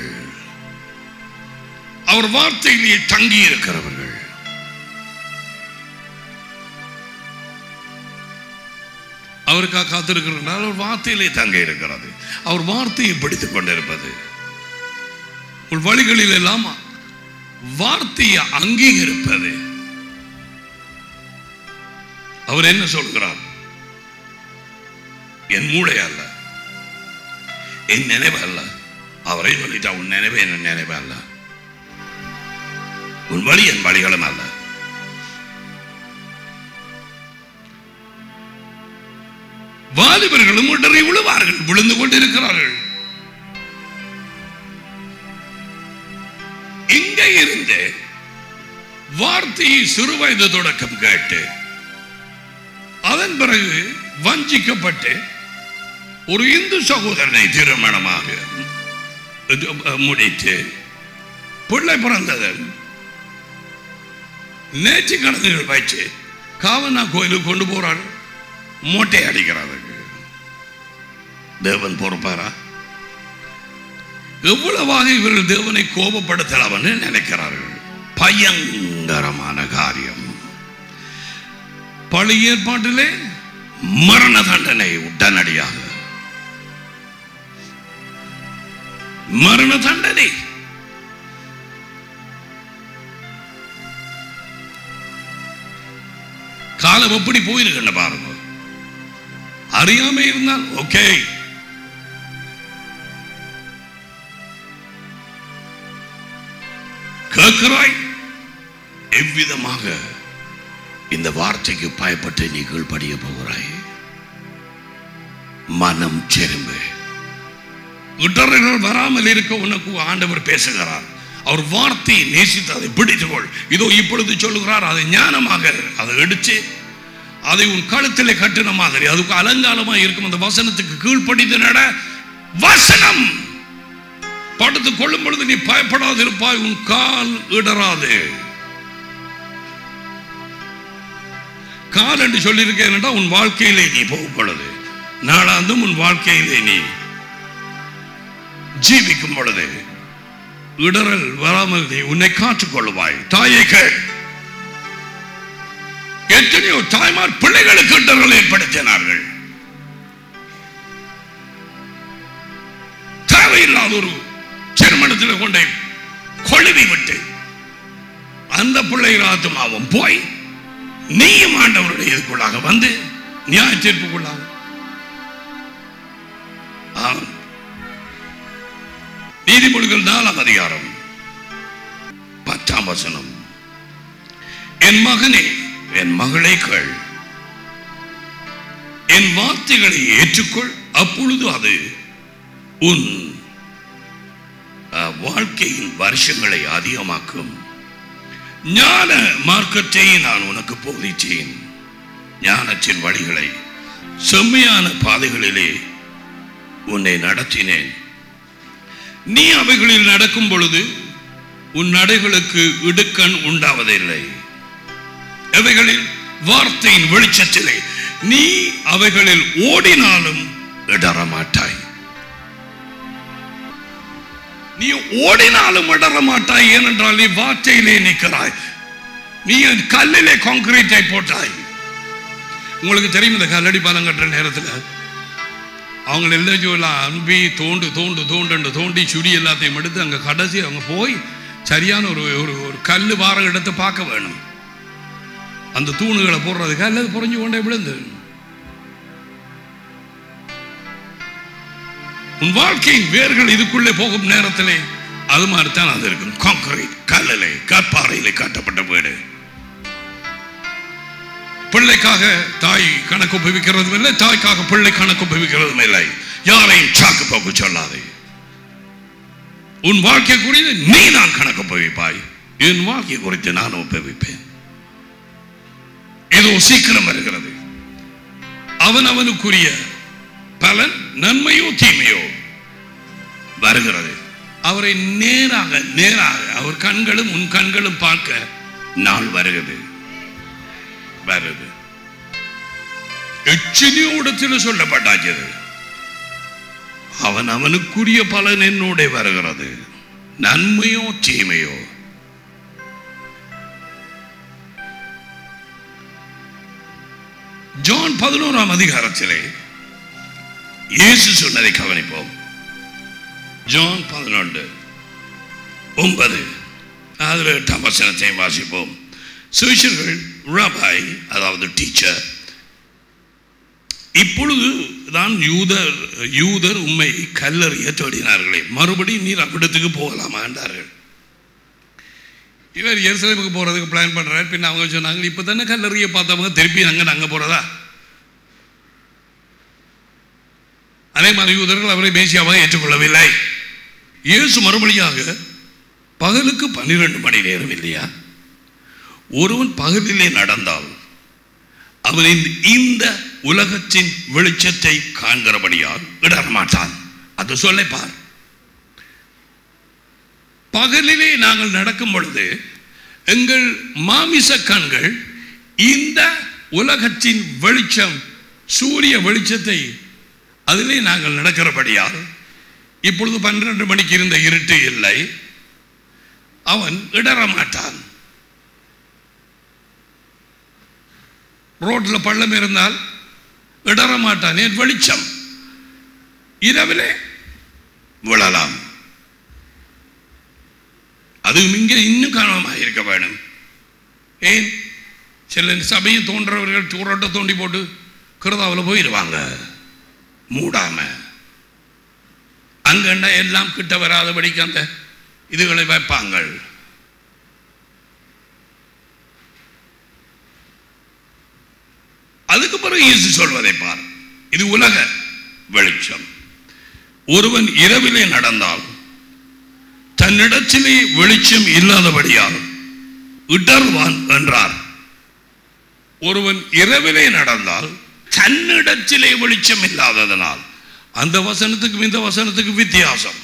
அவர் வார்த்தையிலேயே தங்கி இருக்கிறவர்கள் அவருக்காக காத்திருக்கிறார் அவர் வார்த்தையிலே தங்க இருக்கிறது அவர் வார்த்தையை பிடித்துக் கொண்டிருப்பது உள் வழிகளில் எல்லாம் வார்த்தையை அங்கீகரிப்பது அவர் என்ன சொல்கிறார் என் மூளை அல்ல என் நினைவு அல்ல அவரை சொல்லிட்டா உன் நினைவு என் நினைவு அல்ல உன் வழி என் வழிகளும் அல்ல வாலிபர்களும் இடறி விழுவார்கள் விழுந்து கொண்டிருக்கிறார்கள் இங்கே இருந்து வார்த்தையை சிறு வயது தொடக்கம் கேட்டு அதன் பிறகு வஞ்சிக்கப்பட்டு ஒரு இந்து சகோதரனை திருமணமாக முடித்து பிள்ளை பிறந்ததன் நேற்று கணக்குகள் வச்சு காவனா கோயிலுக்கு கொண்டு போறாரு மோட்டை அடிக்கிறார்கள் தேவன் பொறுப்பாரா எவ்வளவாக இவர்கள் தேவனை கோபப்படுத்தலாம் நினைக்கிறார்கள் பயங்கரமான காரியம் பழைய ஏற்பாட்டிலே மரண தண்டனை உடனடியாக மரண தண்டனை காலம் எப்படி போயிருக்க பாருங்க அறியாம இருந்தால் ஓகே கேட்கிறாய் எவ்விதமாக இந்த வார்த்தைக்கு பயப்பட்டு நீ கீழ்ப்படிய போகிறாய் மனம் திரும்பு இடர்கள் வராமல் இருக்க உனக்கு ஆண்டவர் பேசுகிறார் அவர் வார்த்தையை நேசித்து அதை பிடித்துக்கொள் இதோ இப்பொழுது சொல்லுகிறார் அதை ஞானமாக அதை எடுத்து அதை உன் கழுத்திலே கட்டின மாதிரி அதுக்கு அலங்காரமாக இருக்கும் அந்த வசனத்துக்கு கீழ்ப்படிந்து நட வசனம் படுத்துக் கொள்ளும் பொழுது நீ பயப்படாது இருப்பாய் உன் கால் இடராது கால் என்று சொல்லியிருக்கேன் உன் வாழ்க்கையிலே நீ போகும் பொழுது நாளாந்தும் உன் வாழ்க்கையிலே நீ ஜீவிக்கும் பொழுது இடரல் வராமல் நீ உன்னை காத்துக் கொள்வாய். தாயை கேள். எத்தனையோ தாய்மார் பிள்ளைகளுக்கு இடரல் ஏற்படுத்தினார்கள். தேவையில்லாத ஒரு திருமணத்தில் கொண்டே கொழுவி விட்டு அந்த பிள்ளைகள் ஆத்மாவும் போய் நீயும் ஆண்டவருடைய இதுக்குள்ளாக வந்து நியாய தீர்ப்புக்குள்ளாக. நீதிமொழிகள் 4ஆம் அதிகாரம் 10ஆம் வசனம். என் மகனே, என் மகளே கேள், என் வார்த்தைகளை ஏற்றுக்கொள், அப்பொழுது அது உன் வாழ்க்கையின் வருஷங்களை அதிகமாக்கும். ஞான மார்க்கத்தை நான் உனக்கு போதித்தேன், ஞானத்தின் வழிகளை செம்மையான பாதைகளிலே உன்னை நடத்தினேன். நீ அவைகளில் நடக்கும் பொழுது உன் நடைகளுக்கு இடுக்கண் உண்டாவதில்லை. அவைகளில் வார்த்தையின் வெளிச்சத்திலே நீ அவைகளில் ஓடினாலும் இடறமாட்டாய். நீ ஓடினாலும் இடறமாட்டாய். ஏனென்றால் நீ வார்த்தையிலே நிற்கிறாய். நீ கல்லிலே கான்கிரீட்டை போட்டாய். உங்களுக்கு தெரியும், இந்த கல்லடி பாலம் கட்டுற நேரத்தில் அவங்க எல்லாம் அன்பி தோண்டி சுடி எல்லாத்தையும் எடுத்து அங்கே கடைசி அவங்க போய் சரியான ஒரு ஒரு கல் வார இடத்தை பார்க்க வேணும். அந்த தூணுகளை போடுறதுக்கு அல்லது புரிஞ்சு கொண்டே விழுந்து. உன் வாழ்க்கையின் வேர்கள் இதுக்குள்ளே போகும் நேரத்திலே அது மாதிரி தான் அது இருக்கும். கான்கிரீட் கல்லிலே கற்பாறையிலே கட்டப்பட்ட வீடு. பிள்ளைக்காக தாய் கணக்கு உபயோகிக்கிறதும் இல்லை, தாய்க்காக பிள்ளை கணக்கு உபயோகிக்கிறதும் இல்லை. யாரையும் சாக்கு போக்கு சொல்லாதே. உன் வாழ்க்கை குறித்து நீ நான் கணக்கு உபயோகிப்பாய், என் வாழ்க்கை குறித்து நான் உபயோகிப்பேன். ஏதோ சீக்கிரம் வருகிறது. அவனுக்குரிய பலன் நன்மையோ தீமையோ வருகிறது. அவரை நேராக அவர் கண்களும் உன் கண்களும் பார்க்க நாள் வருகிறது. எத்தனையோ இடத்தில் சொல்லப்பட்டாச்சு, அவனுக்குரிய பலன் என்னோட வருகிறது, நன்மையோ தீமையோ. ஜான் 11ஆம் அதிகாரத்திலே இயேசு சொன்னதை கவனிப்போம். ஜான் 11:9 அதில் 8ஆம் வசனத்தை வாசிப்போம். சீஷர்கள் ரபாய், அதாவது டீச்சர், இப்பொழுது தான் யூதர் உம்மை கல்லறிய தேடினார்களே, மறுபடியும் நீர் அவ்விடத்துக்கு போகலாமா என்றார்கள். இவர் எருசலேமுக்கு போறதுக்கு பிளான் பண்றாரு. பின்ன அவங்க சொன்னாங்க, இப்ப தானே கல்லறிய பார்த்தவங்க திருப்பி அங்க போறதா? அதே மாதிரி யூதர்கள் அவரை மேசியாவாக ஏற்றுக்கொள்ளவில்லை. இயேசு மறுபடியாக, பகலுக்கு 12 மணி நேரம் இல்லையா? ஒருவன் பகலிலே நடந்தால் அவன் இந்த உலகத்தின் வெளிச்சத்தை காண்கிறபடியால் இடரமாட்டான். அது சொல்லைப்பார். பகலிலே நாங்கள் நடக்கும் பொழுது எங்கள் மாமிச கண்கள் இந்த உலகத்தின் வெளிச்சம், சூரிய வெளிச்சத்தை அதிலே நாங்கள் நடக்கிறபடியால் இப்பொழுது 12 மணிக்கு இருந்த இருட்டு இல்லை, அவன் இடரமாட்டான். ரோட்ல பள்ளம் இருந்தால் இடரமாட்டான். ஏன்? வெளிச்சம். இரவிலே விழலாம். அது இங்கே இன்னும் கவனமாக இருக்க வேணும். ஏன்? சில சபையை தோன்றவர்கள் ரோட்டை தோண்டி போட்டு கிருதாவில் போயிடுவாங்க மூடாம. அங்கண்டா எல்லாம் கிட்ட வராதபடிக்கு அந்த இதுகளை வைப்பாங்க. அதுக்கு பிறகு இயேசு சொல்வதை பார். இது உலக வெளிச்சம். ஒருவன் இரவிலே நடந்தால் தன்னிடத்திலே வெளிச்சம் இல்லாதபடியால் இடர்வான் என்றார். ஒருவன் இரவிலே நடந்தால் தன்னிடத்திலே வெளிச்சம் இல்லாததனால். அந்த வசனத்துக்கும் இந்த வசனத்துக்கு வித்தியாசம்.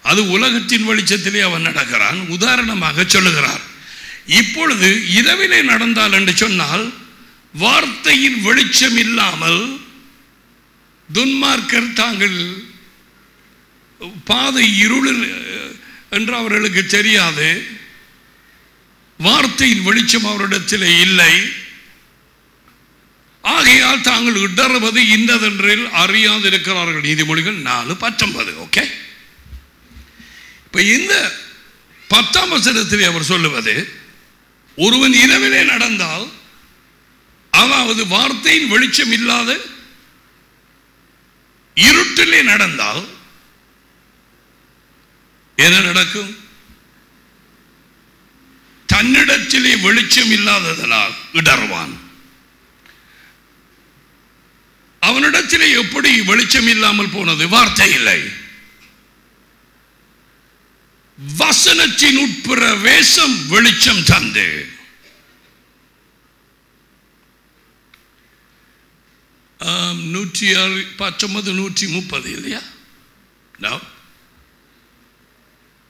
அது உலகத்தின் வெளிச்சத்திலே அவன் நடக்கிறான். உதாரணமாக சொல்லுகிறார், இப்பொழுது இரவிலே நடந்தால் என்று சொன்னால் வார்த்தையின் வெளிச்சம் இல்லாமல் துன்மார்க்கர் தாங்கள் பாதை இருளில் என்று அவர்களுக்கு தெரியாது. வார்த்தையின் வெளிச்சம் அவரிடத்தில் இல்லை. ஆகையால் தாங்கள் இடறுவது இன்னதென்றில் அறியாதிருக்கிறார்கள். நீதிமொழிகள் 4:19. ஓகே, இப்ப இந்த 10ஆம் வசனத்தில் அவர் சொல்லுவது, ஒருவன் இரவிலே நடந்தால், அதாவது வார்த்தையின் வெளிச்சம் இல்லாத இருட்டிலே நடந்தால் என்ன நடக்கும்? தன்னிடத்திலே வெளிச்சம் இல்லாததனால் இடறுவான். அவனிடத்திலே எப்படி வெளிச்சம் இல்லாமல் போனது? வார்த்தை இல்லை. வசனத்தின் உட்பிரவேசம் வெளிச்சம் தந்து. Um, 119, 130 இல்லையா?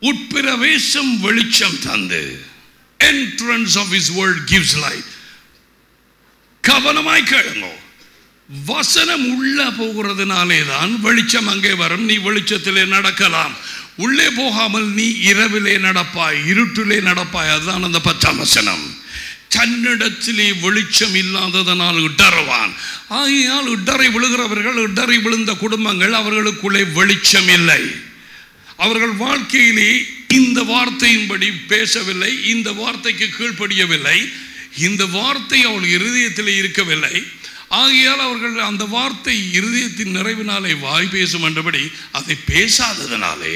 உட்பிரவேசம் வெளிச்சம் தந்து. Entrance of his word gives light. கவனமாய் கேளுங்க. வசனம் உள்ள போகிறதுனாலே தான் வெளிச்சம் அங்கே வரும். நீ வெளிச்சத்திலே நடக்கலாம். உள்ளே போகாமல் நீ இரவிலே நடப்பாய், இருட்டிலே நடப்பாய். அதுதான் அந்த 10ஆம் வசனம். தன்னிடத்திலே வெளிச்சம் இல்லாததனால் இடறுவான். ஆகையால் இடரை விழுகிறவர்கள், இடரை விழுந்த குடும்பங்கள், அவர்களுக்குள்ளே வெளிச்சம் இல்லை. அவர்கள் வாழ்க்கையிலே இந்த வார்த்தையின்படி பேசவில்லை, இந்த வார்த்தைக்கு கீழ்ப்படியவில்லை, இந்த வார்த்தை அவர்கள் இருதயத்தில் இருக்கவில்லை. ஆகையால் அவர்கள் அந்த வார்த்தை இருதயத்தின் நிறைவினாலே வாய் பேசும் என்றபடி அதை பேசாததனாலே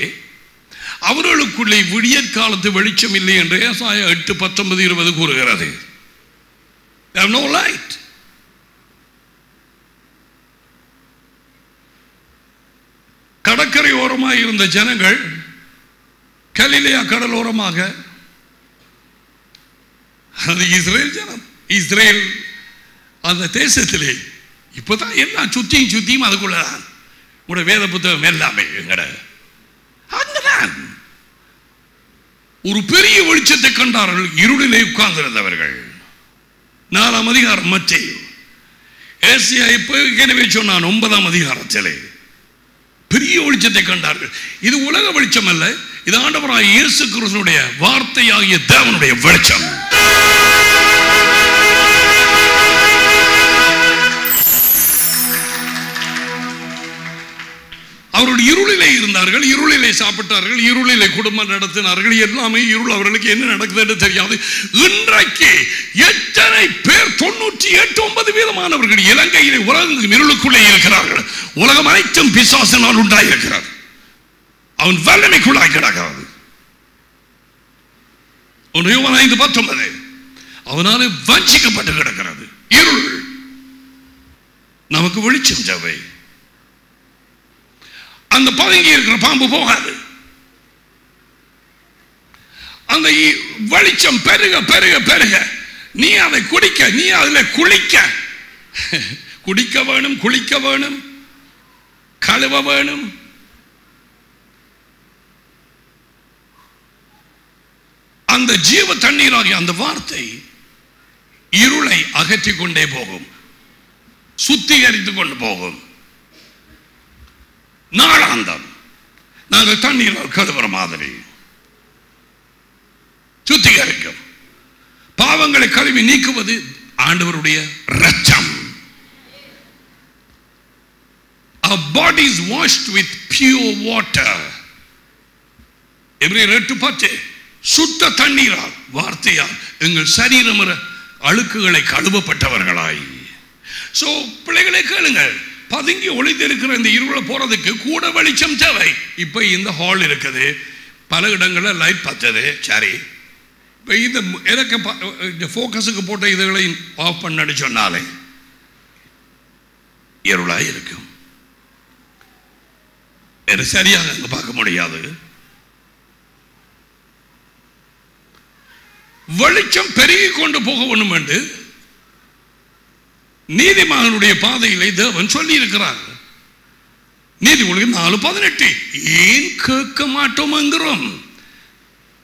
அவர்களுக்குள்ளே விடியற் காலத்து வெளிச்சம் இல்லை என்று ஏசாயா 8:19-20 கூறுகிறது. They have no light. கடற்கரை ஓரமாக இருந்த ஜனங்கள் கலிலேயா கடலோரமாக, அது இஸ்ரேல் ஜனம், இஸ்ரேல் அந்த தேசத்திலே இப்பதான் எல்லாம் சுத்தியும் அதுக்குள்ளதான் உடைய வேத புத்தகம் எல்லாமே எங்கட அங்கதான் ஒரு பெரிய வெளிச்சத்தை கண்டார்கள். இருளிலே உட்கார்ந்திருந்தவர்கள். 4ஆம் அதிகாரம் மத்தேயு. ஏசாயா இப்ப சொன்னான் 9ஆம் அதிகாரத்திலே பெரிய வெளிச்சத்தை கண்டார்கள். இது உலக வெளிச்சம் அல்ல, இது ஆண்டவராகிய இயேசு கிறிஸ்துவினுடைய வார்த்தையாகிய தேவனுடைய வெளிச்சம். அவருடைய இருளிலே இருந்தார்கள், இருளிலே சாப்பிட்டார்கள், இருளிலே குடும்பம் நடத்தினார்கள். எல்லாமே இருள். அவர்களுக்கு என்ன நடக்குதுன்னு தெரியாது. இன்றைக்கு எத்தனை பேர் 98-9% இலங்கையிலே உலகம் இருளுக்குள்ளே இருக்கிறார்கள். உலகம் அனைத்தும் பிசாசினால் உண்டாயிருக்கிறார். அவன் வல்லமைக்குள்ளாய் கிடக்கிறது. 5:19 அவனால வஞ்சிக்கப்பட்டு கிடக்கிறது. இருள். நமக்கு வெளிச்சம் தேவை. அந்த பதுங்கி இருக்கிற பாம்பு போகாது. அந்த வெளிச்சம் பெருக பெருக பெருக நீ அதை குடிக்க, நீ அதில் குடிக்க வேணும், குளிக்க வேணும், கழுவ வேணும். அந்த ஜீவ தண்ணீராகிய அந்த வார்த்தை இருளை அகற்றிக் கொண்டே போகும், சுத்திகரித்துக் கொண்டு போகும். நாளாந்தம் நாங்கள் தண்ணீரால் கழுவுற மாதிரி சுத்திகரிக்கும். பாவங்களை கழுவி நீக்குவது ஆண்டவருடைய இரத்தம். Our bodies washed with pure water. எபிரேயர் 8:10 சுத்த தண்ணீரால், வார்த்தையால் எங்கள் சரீரம் அழுக்குகளை கழுவப்பட்டவர்களாய். சோ பிள்ளைகளை கேளுங்கள். பதுங்கி ஒளிந்திருக்கிற இந்த இருளை போறதுக்கு கூட வெளிச்சம் தேவை. இப்ப இந்த ஹால் இருக்குது, பல இடங்களில் லைட் பத்தது. சரி, இப்போ இந்த எனக்கு ஃபோக்கஸுக்கு போட்ட இதுகளை ஆஃப் பண்ணு சொன்னாலே இருளாக இருக்கும். சரியாக அங்கே பார்க்க முடியாது. வெளிச்சம் பெருகி கொண்டு போக வேண்டும் என்று நீதிமானுடைய பாதையிலே தேவன் சொல்லி இருக்கிறார். நீதிமொழிகள் 4:18 ஏன் கேட்க மாட்டோம் என்கிறோம்.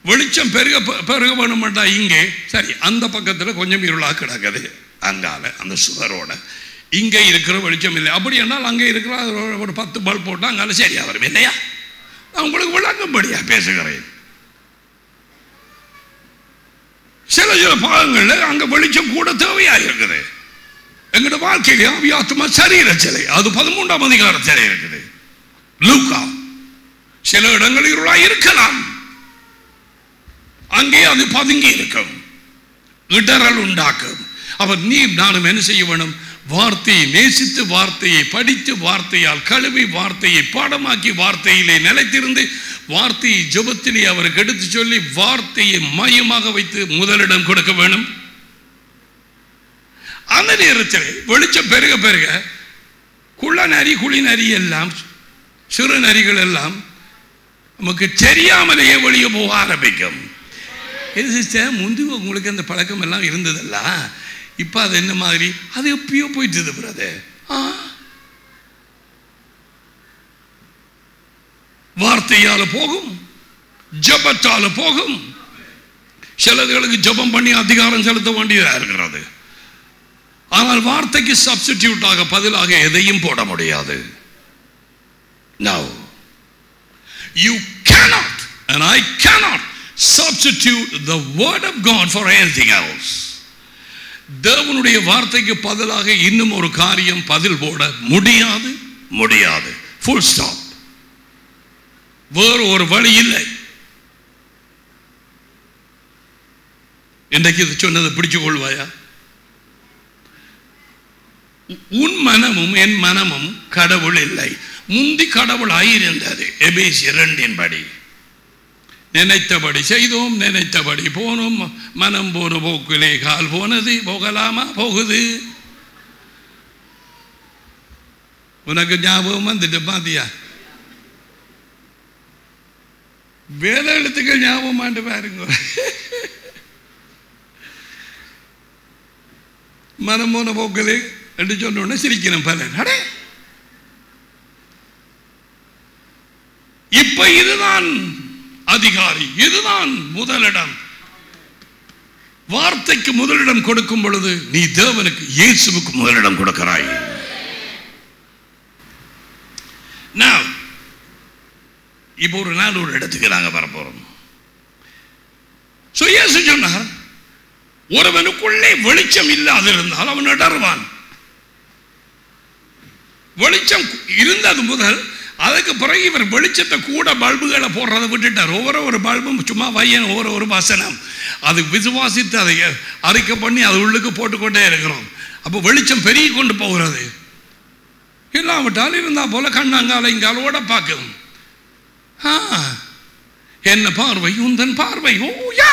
வெளிச்சம் பெருக பெருக வேணும்டா. இங்கே சரி, அந்த பக்கத்தில் கொஞ்சம் இருளாக கிடக்குது, அங்கால அந்த சுவரோட இங்கே இருக்கிற வெளிச்சம் இல்லை. அப்படி என்றால் அங்கே இருக்கிற ஒரு 10 பல்ப் போட்டால் அங்கால சரியா வரும் இல்லையா? நான் உங்களுக்கு விளங்கும்படியா பேசுகிறேன். சில பாகங்கள்ல அங்க வெளிச்சம் கூட தேவையா இருக்குது. எங்கட வாழ்க்கையில ஆவியாத்மா சரீர சிலை, அது 13ஆம் அதிகாரத்தில் இருக்குது. லூக்கா சில இடங்களில் இருளாய் இருக்கலாம், அங்கே அது பதுங்கி இருக்கும், இடரல் உண்டாக்கும். அவர் நீ நானும் என்ன செய்ய வேணும்? வார்த்தையை நேசித்து, வார்த்தையை படித்து, வார்த்தையால் கழுவி, வார்த்தையை பாடமாக்கி, வார்த்தையிலே நிலைத்திருந்து, வார்த்தையை ஜெபத்திலே அவருக்கு எடுத்து சொல்லி, வார்த்தையை மையமாக வைத்து முதலிடம் கொடுக்க வேணும். அந்த நேரத்தில் வெளிச்சம் பெருக பெருக குள்ள நரி, குழி நரி எல்லாம், சிறு நரிகள் எல்லாம் நமக்கு தெரியாமலேயே வெளியே போக ஆரம்பிக்கும். முந்தி உங்களுக்கு அந்த பழக்கம் எல்லாம் இருந்ததல்ல, இப்ப அது என்ன மாதிரி? அது எப்பயோ போயிட்டு பிரதர். வார்த்தையால போகும், ஜபத்தால போகும். சிலர்களுக்கு ஜபம் பண்ணி அதிகாரம் செலுத்த வேண்டியதா இருக்கிறது. ஆனால் வார்த்தைக்கு சப்ஸ்டிடியூட்டாக பதிலாக எதையும் போட முடியாது. No, you cannot and I cannot substitute the word of God for anything else. தேவனுடைய வார்த்தைக்கு பதிலாக இன்னும் ஒரு காரியம் பதில் போட முடியாது, முடியாது. Full stop. வேறு ஒரு வழி இல்லை. இன்றைக்கு இது சொன்னதை பிடிச்சு கொள்வாயா? உன் மனமும் என் மனமும் கடவுள் இல்லை. முந்தி கடவுளாய் இருந்தது. எபேசியர் 2 படி நினைத்தபடி செய்தோம், நினைத்தபடி போனோம், மனம் போன போக்கிலே கால் போனது, போகலாமா? போகுது. உனக்கு ஞாபகம் வந்துட்டு பாத்தியா? வேத எழுத்துக்கள் ஞாபகம் ஆண்டு பாருங்க. மனம் போன போக்கிலே என்று சொன்ன சிரிக்கணும் பலன். அடே இப்ப இதுதான் அதிகாரி, இதுதான் முதலிடம். வார்த்தைக்கு முதலிடம் கொடுக்கும் பொழுது நீ தேவனுக்கு, இயேசுவுக்கு முதலிடம் கொடுக்கிறாய். இப்போ ஒரு நாள் ஒரு இடத்துக்கு நாங்க வரப்போறோம். இயேசு சொன்னார், ஒருவனுக்குள்ளே வெளிச்சம் இல்லாது இருந்தால் அவன் இடறுவான். வெளிச்சம் இருந்தது முதல், அதுக்கு பிறகு இவர் வெளிச்சத்தை கூட பல்புகளை போடுறதை விட்டுட்டார். ஒவ்வொரு பல்பும் சும்மா வையன், ஒவ்வொரு வசனம் அது விசுவாசித்து அதை அறிக்கை பண்ணி அது உள்ளுக்கு போட்டுக்கொண்டே இருக்கிறோம். அப்போ வெளிச்சம் பெருகி கொண்டு போகிறது. இல்லாவிட்டால் இருந்தா போல கண்ணாங்கால இங்காலோட பார்க்கும். என்ன பார்வை, உந்தன் பார்வை. ஓ யா,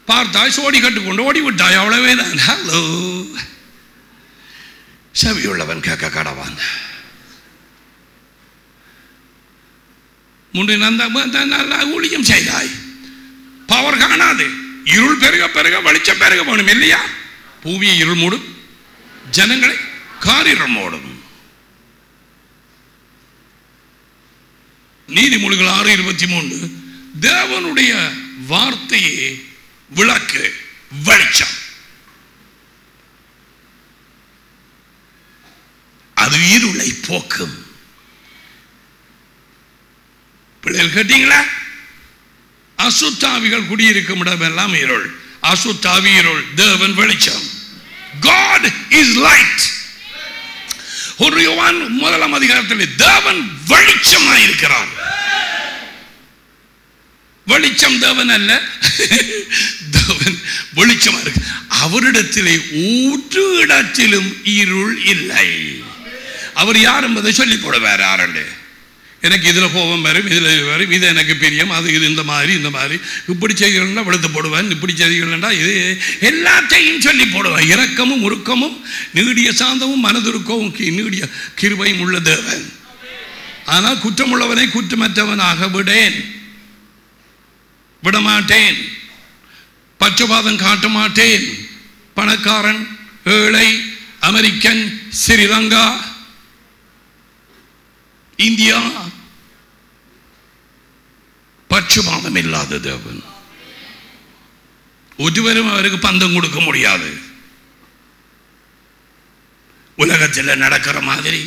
பார்த்தாய் சோடி கட்டுக்கொண்டு ஓடி விட்டாய், அவ்வளவே தான். ஹலோ, செவியுள்ளவன் கேட்க கடவான். முன்னே நல்லா ஊழியம் செய்தாய், பவர் காணாது. இருள் பெருக பெருக வெளிச்சம் பெருக வேணும் இல்லையா? பூமியை இருள் மூடும், ஜனங்களை காரிருள் மூடும். நீதிமொழிகள் 6:23 தேவனுடைய வார்த்தையே விளக்கு, வெளிச்சம். அது இருளை போக்கும். பிள்ளைகள் கேட்டீங்களா? அசுத்தாவிகள் குடியிருக்கும் இடம் எல்லாம் இருள், அசுத்தாவி இருள், தேவன் வெளிச்சம். God is light. யோவான் 1 அதிகாரத்தில் தேவன் வெளிச்சமாய் இருக்கிறார். வெளிச்சம் தேவன் அல்ல, தேவன் வெளிச்சமா இருக்கு. அவரிடத்திலே ஒரு இடத்திலும் இருள் இல்லை. அவர் யார் என்பதை சொல்லி போடுவார். யாருண்டு எனக்கு இதுல கோபம் வரும், இதுல வரும், இது எனக்கு பிரியம், அது இது இந்த மாதிரி இந்த மாதிரி, இப்படி செய்திகள்னா வெளுத்து போடுவேன், இப்படி செய்திகள்னா இது எல்லாத்தையும் சொல்லி போடுவேன். இரக்கமும் உருக்கமும் நீடிய சாந்தமும் மனதுருக்கவும் நீடிய கிருபையும் உள்ள தேவன். ஆனால் குற்றமுள்ளவனை குற்றமற்றவனாக விடமாட்டேன், பட்சபாதம் காட்ட மாட்டேன். பணக்காரன், ஏழை, அமெரிக்கன், ஸ்ரீலங்கா, இந்தியா, பட்சபாதம் இல்லாத தேவன். ஒருவரும் அவருக்கு பந்தம் கொடுக்க முடியாது. உலகத்தில் நடக்கிற மாதிரி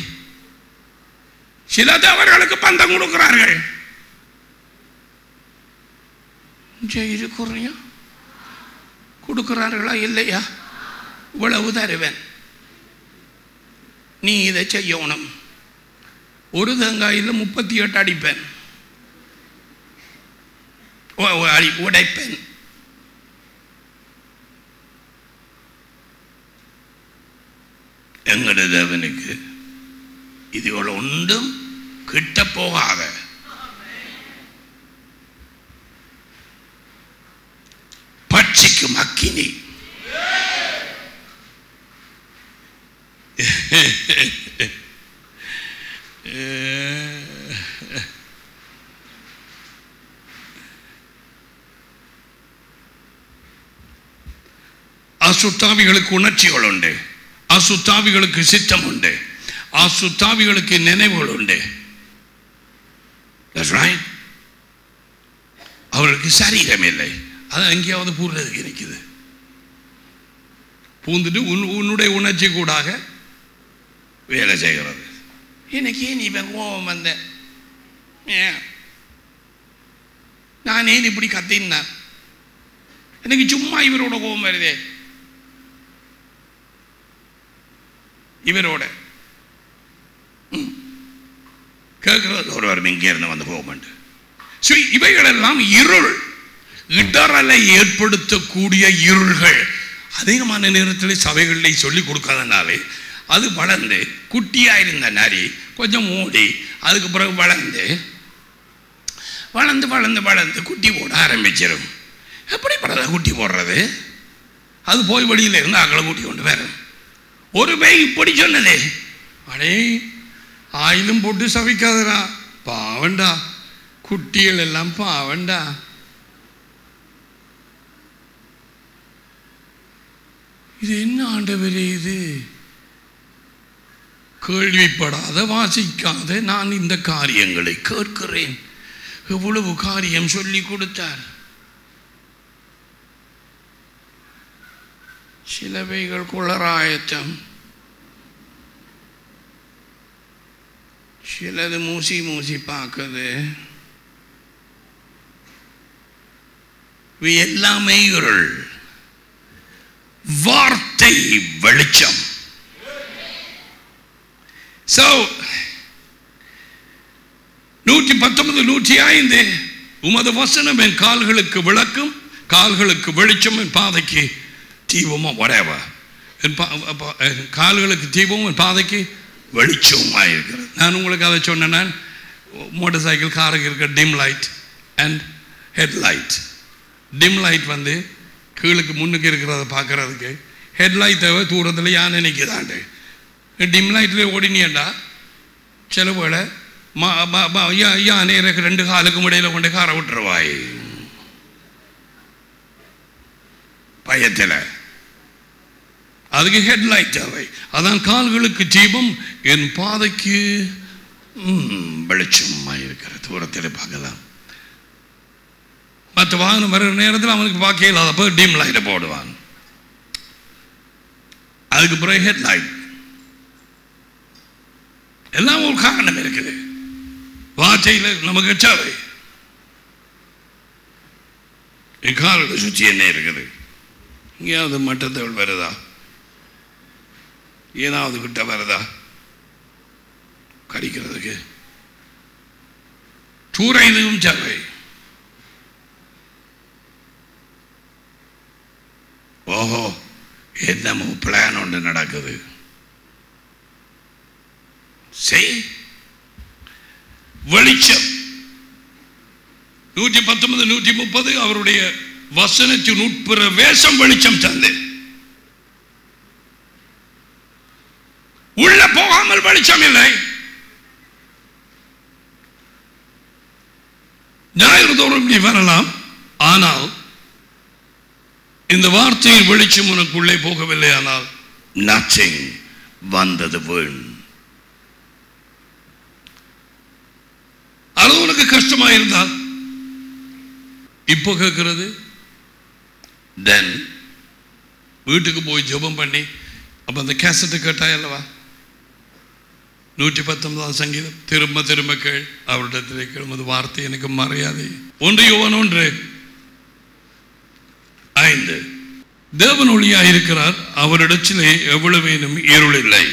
சில தேவர்களுக்கு பந்தம் கொடுக்கிறார்கள். கொடுக்கிறார்களா இல்லையா? இவ்வளவு தருவேன், நீ இதை செய்யணும். ஒரு தேங்காயில் 38 அடிப்பேன், உடைப்பேன். எங்கட தேவனுக்கு இதுகள் ஒன்றும் கிட்ட போகாத. பட்சிக்கும் அக்கினி. அசுத்தாவிகளுக்கு உணர்ச்சிகள் உண்டு, அசுத்தாவிகளுக்கு சித்தம் உண்டு, அசுத்தாவிகளுக்கு நினைவுகள் உண்டு. அவர்களுக்கு சரீரம் இல்லை, அது எங்கேயாவது பூர்றதுக்கு இருக்குது. பூந்துட்டு உன்னுடைய உணர்ச்சி கூடாக வேலை செய்கிறது. எனக்கு நீ கோபம் வந்த, நான் ஏன் இப்படி கத்தினான், எனக்கு சும்மா இவரோட கோபம் வருதே, இவரோட கேட்கிறது ஒருவர் இங்கே இருந்து வந்து போக. இவைகளெல்லாம் இருள், இடரலை ஏற்படுத்தக்கூடிய இருள்கள். அதிகமான நேரத்தில் சபைகளில் சொல்லிக் கொடுக்காதனாலே அது வளர்ந்து குட்டியாக இருந்த நரி கொஞ்சம் ஓடி அதுக்கு பிறகு வளர்ந்து வளர்ந்து வளர்ந்து வளர்ந்து குட்டி போட ஆரம்பிச்சிடும். எப்படி படல குட்டி போடுறது? அது போய் வழியில் இருந்து அகலை கூட்டி கொண்டு வரும். ஒரு பேய் இப்படி சொன்னதே, அடே ஆயிலும் போட்டு சவிக்காதரா, பாவண்டா, குட்டிகள் எல்லாம் பாவண்டா. இது என்ன ஆண்டவரே, இது கேள்விப்படாத வாசிக்காத நான் இந்த காரியங்களை கேட்கிறேன். எவ்வளவு காரியம் சொல்லி கொடுத்தார். சிலவைகள் குளராயத்தம், சிலது மூசி மூசி பார்க்குது. எல்லாமே இருள், வார்த்தை வெளிச்சம். So 119 105 உமது வசனம் என் கால்களுக்கு விளக்கும், கால்களுக்கு வெளிச்சம், என் பாதைக்கு தீபமோ whatever. கால்களுக்கு தீபமும் என் பாதைக்கு வெளிச்சமாக இருக்கிறது. நான் உங்களுக்கு அதை சொன்னேன். மோட்டார் சைக்கிள் காருக்கு இருக்க dim light and headlight. Dim light வந்து கீழுக்கு முன்னுக்கு இருக்கிறத பார்க்கறதுக்கு, ஹெட்லைட் தேவை தூரத்தில் யானை நிற்கிறாண்டு. டிம் லைட்டில் ஓடினியண்டா சில வேளை யானை எனக்கு 2 காலுக்கும் இடையில கொண்டு காரை விட்டுருவாய் பயத்தில். அதுக்கு ஹெட்லைட் தேவை. அதான் கால்களுக்கு தீபம், என் பாதைக்கு வெளிச்சமாக இருக்கிற தூரத்தில் பார்க்கலாம். மற்ற வாகனம் வர்ற நேரத்தில் அவனுக்கு பார்க்க இல்லாதப்போ டிம் லைட்டை போடுவான். அதுக்கு பிறகு ஹெட்லைட். எல்லாம் ஒரு காரணம் இருக்குது. வார்த்தையில் நமக்கு சேவை. என் காலோட சுற்றி என்ன இருக்குது? எங்கேயாவது மட்டத்தவள் வருதா? ஏதாவது கிட்ட வருதா கடிக்கிறதுக்கு? தூர இதுவும் சேவை. ஓஹோ, என்னமோ பிளான் ஒன்று நடக்குது. வெளிச்சம் 119 130 அவருடைய வசனத்தின் உட்புற வேஷம் வெளிச்சம் தந்து உள்ள போகாமல் வெளிச்சம் இல்லை. ஞாயிறு தோறும் நீ வரலாம், ஆனால் இந்த வார்த்தையின் வெளிச்சம் உனக்குள்ளே போகவில்லை, ஆனால் நத்திங், வந்தது வீண். அது உனக்கு கஷ்டமா இருந்தால் இப்போ கேட்கிறது, தென் வீட்டுக்கு போய் ஜெபம் பண்ணி அப்ப அந்த கேசட்டை கேட்டாய் அல்லவா, 119 சங்கீதம் திரும்ப திரும்ப கேள், அவரிடத்தில் கேளும், அது வார்த்தை எனக்கு மறையாது. 1 யோவான் 1:5 தேவன் ஒளியாக இருக்கிறார், அவரிடத்திலே எவ்வளவேனும் இருள் இல்லை.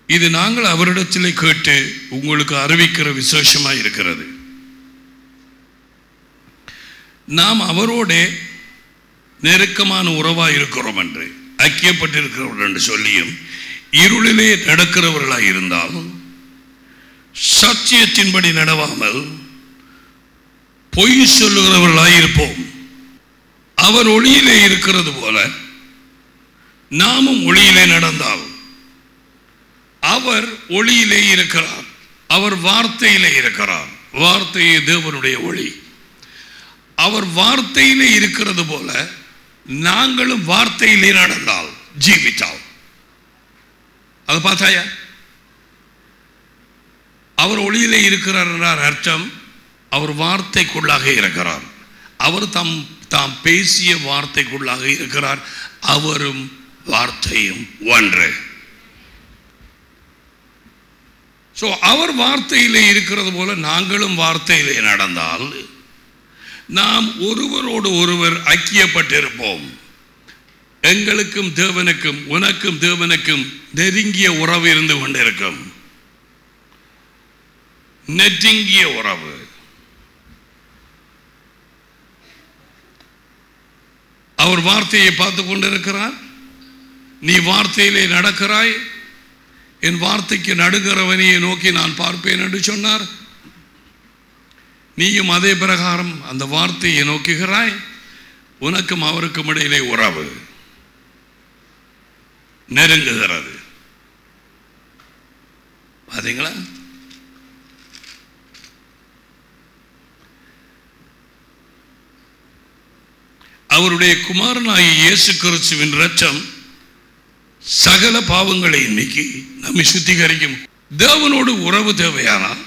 இது நாங்கள் அவரிடத்திலே கேட்டு உங்களுக்கு அறிவிக்கிற விசேஷமாக இருக்கிறது. நாம் அவரோட நெருக்கமான உறவாக இருக்கிறோம் என்று, ஐக்கியப்பட்டிருக்கிறோம் என்று சொல்லியும் இருளிலே நடக்கிறவர்களாக இருந்தாலும் சத்தியத்தின்படி நடவாமல் பொய் சொல்லுகிறவர்களாக இருப்போம். அவர் ஒளியிலே இருக்கிறது போல நாமும் ஒளியிலே நடந்தால், அவர் ஒளியிலே இருக்கிறார், அவர் வார்த்தையிலே இருக்கிறார். வார்த்தையே தேவனுடைய ஒளி. அவர் வார்த்தையிலே இருக்கிறது போல நாங்களும் வார்த்தையிலே நடந்தால், ஜீவித்தால், அது பார்த்தாயா? அவர் ஒளியிலே இருக்கிறார் என்றார் அர்த்தம் அவர் வார்த்தைக்குள்ளாக இருக்கிறார். அவர் தாம் பேசிய வார்த்தைக்குள்ளாக இருக்கிறார். அவரும் வார்த்தையும் ஒன்று. அவர் வார்த்தையிலே இருக்கிறது போல நாங்களும் வார்த்தையிலே நடந்தால் நாம் ஒருவரோடு ஒருவர் ஐக்கியப்பட்டிருப்போம். எங்களுக்கும் தேவனுக்கும், உனக்கும் தேவனுக்கும் நெருங்கிய உறவு இருந்து கொண்டிருக்கும். நெருங்கிய உறவு. அவர் வார்த்தையை பார்த்து கொண்டிருக்கிறார். நீ வார்த்தையிலே நடக்கிறாய். என் வார்த்தைக்கு நடுகிறவனையை நோக்கி நான் பார்ப்பேன் என்று சொன்னார். நீயும் அதே பிரகாரம் அந்த வார்த்தையை நோக்குகிறாய். உனக்கும் அவருக்கும் இடையிலே உறவு நெருங்குகிறது. பாத்தீங்களா? அவருடைய குமாரனாகிய இயேசு கிறிஸ்துவின் இரத்தம் சகல பாவங்களை நீக்கி நம்மை சுத்திகரிக்கும். தேவனோடு உறவு தேவையானால்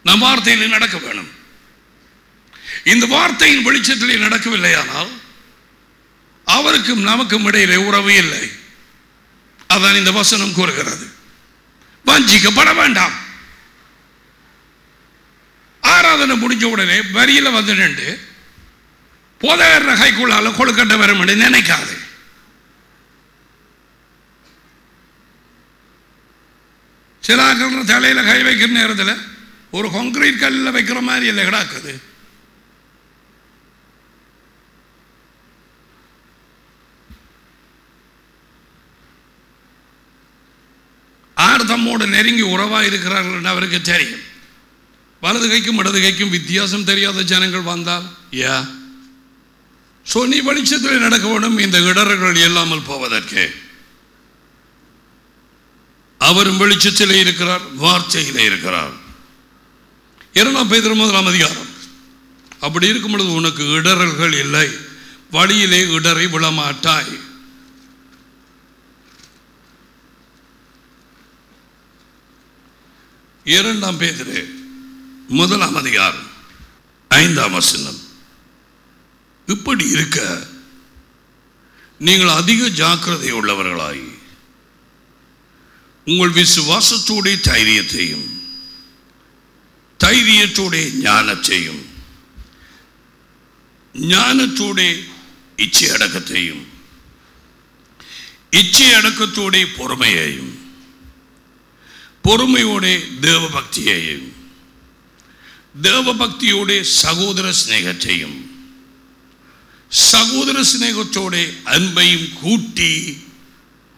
நம் வார்த்தையிலே நடக்க வேணும். இந்த வார்த்தையின் வெளிச்சத்திலே நடக்கவில்லையானால் அவருக்கும் நமக்கும் இடையிலே உறவு இல்லை. அதான் இந்த வசனம் கூறுகிறது. வஞ்சிக்கப்பட வேண்டாம். ஆராதனை முடிஞ்ச உடனே வரியில வந்து நின்று போதகர் கைக்குள்ளால கொழுக்கட்டை வரும் என்று நினைக்காது. சில தலையில கை வைக்கிற நேரத்தில் ஒரு கான்கிரீட் கல்லில் வைக்கிற மாதிரி இல்லை கிடாக்குது. ஆர் தம்மோடு நெருங்கி உறவாக இருக்கிறார்கள் அவருக்கு தெரியும். வலது கைக்கும் இடது கைக்கும் வித்தியாசம் தெரியாத ஜனங்கள் வந்தால் நீ வெளிச்சத்தில் நடக்க வேண்டும். இந்த இடர்கள் இல்லாமல் போவதற்கு அவரும் வெளிச்சத்திலே இருக்கிறார், வார்த்தையிலே இருக்கிறார். 2 பேதுரு 1 அதிகாரம். அப்படி இருக்கும் பொழுது உனக்கு இடர்கள் இல்லை, வழியிலே இடரை விழமாட்டாய். இரண்டாம் பேதுரு 1 அதிகாரம் 5 வசனம். இப்படி இருக்க நீங்கள் அதிக ஜாக்கிரதை உள்ளவர்களாய் உங்கள் விசுவாசத்தோட தைரியத்தையும் தைரியத்தோட ஞானத்தையும் ஞானத்தோட இச்சை அடக்கத்தையும் இச்சை அடக்கத்தோட பொறுமையையும் பொறுமையோட தேவ பக்தியையும் தேவ பக்தியோட சகோதர சிநேகத்தையும் சகோதர சிநேகத்தோட அன்பையும் கூட்டி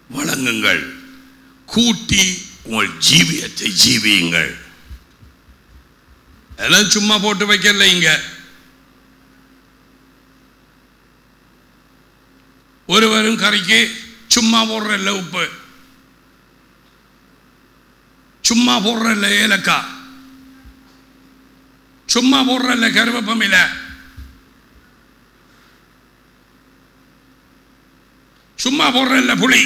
வழங்குங்கள். கூட்டி உங்கள் ஜீவியத்தை ஜீவியுங்கள். எல்லாம் சும்மா போட்டு வைக்கல. இங்க ஒருவரும் கறிக்கு சும்மா போடுறல்ல உப்பு, சும்மா போடுறல்ல ஏலக்காய், சும்மா போடுறல்ல கருவேப்பமில, சும்மா போடுறல்ல புளி.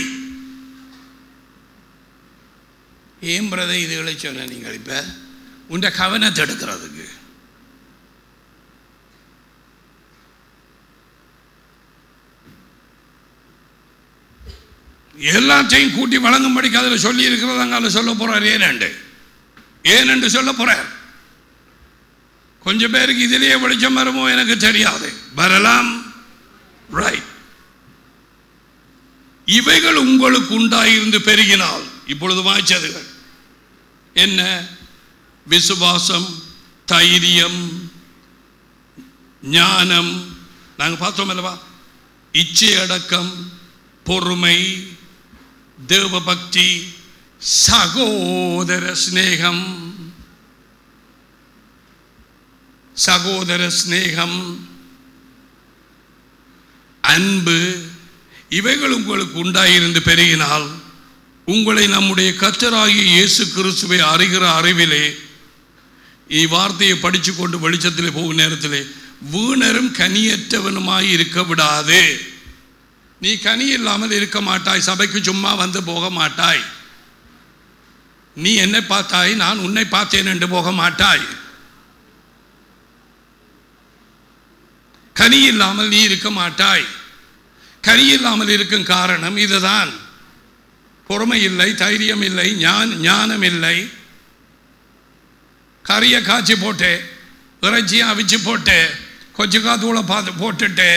ஏன் பிரதர் இதுகளை சொன்ன நீங்கள் இப்ப உண்ட கவனத்தை எடுக்கிறதுக்கு எல்லாத்தையும் கூட்டி வழங்கும்படிக்கு அதில் சொல்லி இருக்கிறதாங்க. அதில் சொல்ல போறார் ஏனென்று சொல்ல போறார். கொஞ்சம் பேருக்கு இதிலேயே வெளிச்சம் வருமோ எனக்கு தெரியாது, வரலாம். ரைட். இவைகள் உங்களுக்கு உண்டாயிருந்து பெருகினால், இப்பொழுது வாய்ச்சதுகள் என்ன? விசுவாசம், தைரியம், ஞானம், நாங்கள் பார்த்தோம் அல்லவா, இச்சை அடக்கம், பொறுமை, தேவ பக்தி, சகோதர ஸ்நேகம், சகோதர ஸ்நேகம், அன்பு, இவைகள் உங்களுக்கு உண்டாயிருந்து பெருகினால் உங்களை நம்முடைய கர்த்தராகிய இயேசு கிறிஸ்துவை அறிகிற அறிவிலே, வார்த்தையை படித்து கொண்டு வெளிச்சத்தில் போகும் நேரத்திலே வீணரும் கனியற்றவனுமாய் இருக்க விடாது. நீ கனி இல்லாமல் இருக்க மாட்டாய். சபைக்கு சும்மா வந்து போக மாட்டாய். நீ என்னை பார்த்தாய், நான் உன்னை பார்த்தேன் என்று போக மாட்டாய். கனி இல்லாமல் நீ இருக்க மாட்டாய். கனி இல்லாமல் இருக்கும் காரணம் இதுதான். பொறுமை இல்லை, தைரியம் இல்லை, ஞானம் இல்லை. கறியை காய்ச்சி போட்டு, இறைச்சியை அவிச்சு போட்டு, கொஞ்ச காத்தூளை பார்த்து போட்டுட்டு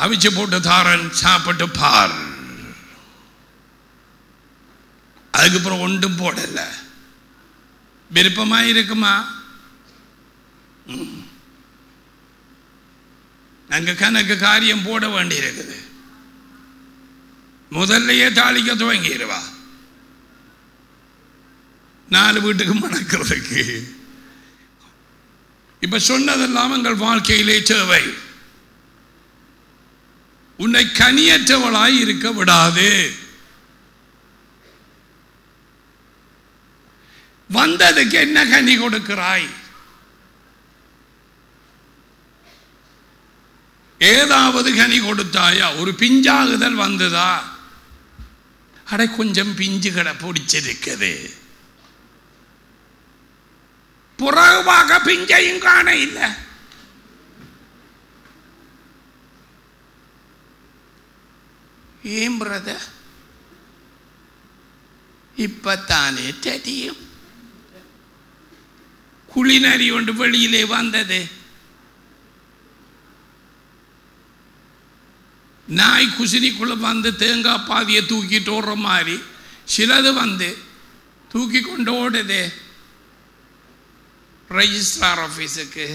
அவிச்சு போட்டு தாரன், சாப்பிட்டு பார். அதுக்கப்புறம் ஒன்றும் போடல. விருப்பமா இருக்குமா? அங்க கணக்கு காரியம் போட வேண்டி இருக்குது. முதல்லையே தாளிக்க துவங்கிடுவா, 4 வீட்டுக்கு மணக்கிறதுக்கு. இப்ப சொன்னதெல்லாம் எங்கள் வாழ்க்கையிலே தேவை. உன்னை கனியற்றவளாய் இருக்க விடாது. வந்ததுக்கு என்ன கனி கொடுக்கிறாய்? ஏதாவது கனி கொடுத்தாயா? ஒரு பிஞ்சாகுதல் வந்ததா? அட கொஞ்சம் பிஞ்சு கடை பிடிச்சிருக்குது, புறவாக பிஞ்சையும் காண இல்லை. ஏன் பிரதர்? இப்பத்தானே தெரியும். குளிநரி ஒன்று வெளியிலே வந்தது. நாய் குசினிக்குள்ள வந்து தேங்காய் பாதியை தூக்கிட்டு ஓடுற மாதிரி சிலது வந்து தூக்கி கொண்டு ஓடுது ரெஜிஸ்ட்ரார் ஆஃபீஸுக்கு.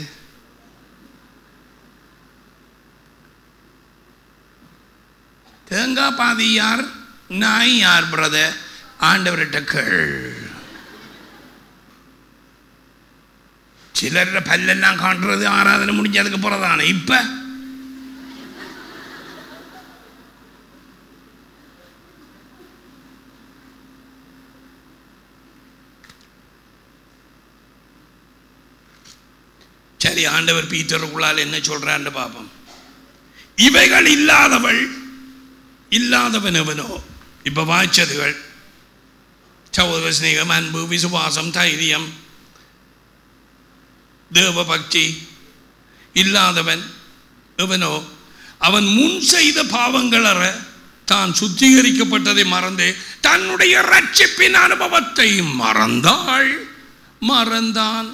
தேங்காய் பாதி யார், நாய் யார் பிரதர்? ஆண்டவர்கிட்ட கேள். சிலர் பல்லெல்லாம் காட்டுறது ஆராதனை முடிஞ்சதுக்கு போறதானே. இப்ப சரி, ஆண்டவர் பீட்டருக்குள்ளால் என்ன சொல்றான்னு பாப்போம். இவைகள் இல்லாதவன் எவனோ, இப்ப வாய்ச்சதுகள் சகோதர சிநேகம், அன்பு, விசுவாசம், தைரியம், தேவ பக்தி இல்லாதவன் எவனோ அவன் முன் செய்த பாவங்களற தான் சுத்திகரிக்கப்பட்டதை மறந்து தன்னுடைய ரட்சிப்பின் அனுபவத்தை மறந்தான்.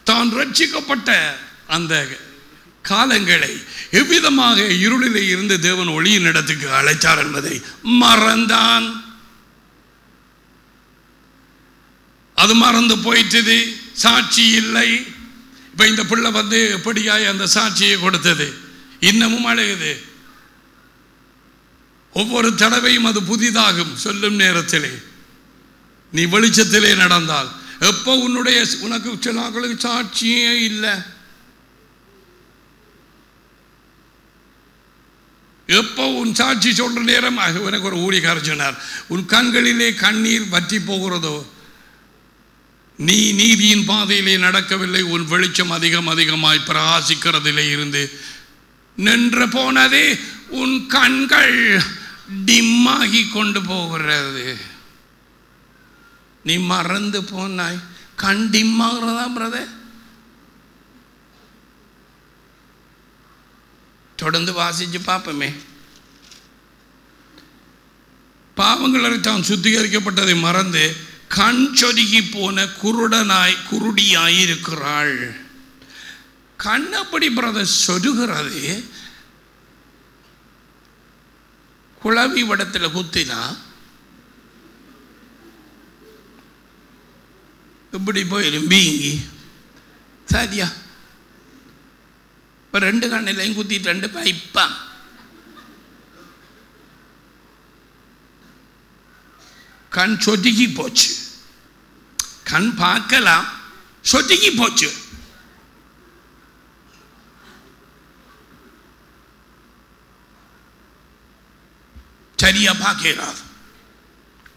தான் ரட்சிக்கப்பட்ட அந்த காலங்களை எவ்விதமாக இருளிலே இருந்து தேவன் ஒளியின் இடத்துக்கு அழைத்தார் என்பதை மறந்தான். அது மறந்து போயிட்டது. சாட்சி இல்லை. இப்ப இந்த பிள்ளை வந்து எப்படியாய் அந்த சாட்சியை கொடுத்தது இன்னமும் அழகுது. ஒவ்வொரு தடவையும் அது புதிதாகும். சொல்லும் நேரத்திலே நீ வெளிச்சத்திலே நடந்தால், எப்போ உனக்கு சிலாக்களுக்கு சாட்சியே இல்லை, எப்போ உன் சாட்சி சொல்ற நேரம், எனக்கு ஒரு ஊழியக்காரர் சொன்னார், உன் கண்களிலே கண்ணீர் வற்றி போகிறதோ நீ நீதியின் பாதையிலே நடக்கவில்லை, உன் வெளிச்சம் அதிகமாய் பிரகாசிக்கிறதிலே இருந்து நின்று போனதே, உன் கண்கள் டிம்மாகி கொண்டு போகிறது. நீ மறந்து போனாய். கண் டிம்மாகிறதா பிரதர்? தொடர்ந்து வாசிச்சு பார்ப்போமே. பாவங்களை தான் சுத்திகரிக்கப்பட்டதை மறந்து கண் சொருகி போன குருடியாயிருக்கிறாள். கண் அப்படி பிரதர் சொருகிறது. குழவி வடத்தில் குத்தினா இப்படி போயிடும் வீங்கி சரியா. இப்போ 2 கண்ணிலையும் குத்திட்டு 2 பைப்பா கண் சொதுக்கி போச்சு. கண் பார்க்கலாம், சொதுக்கி போச்சு. சரியா பார்க்கிறார்.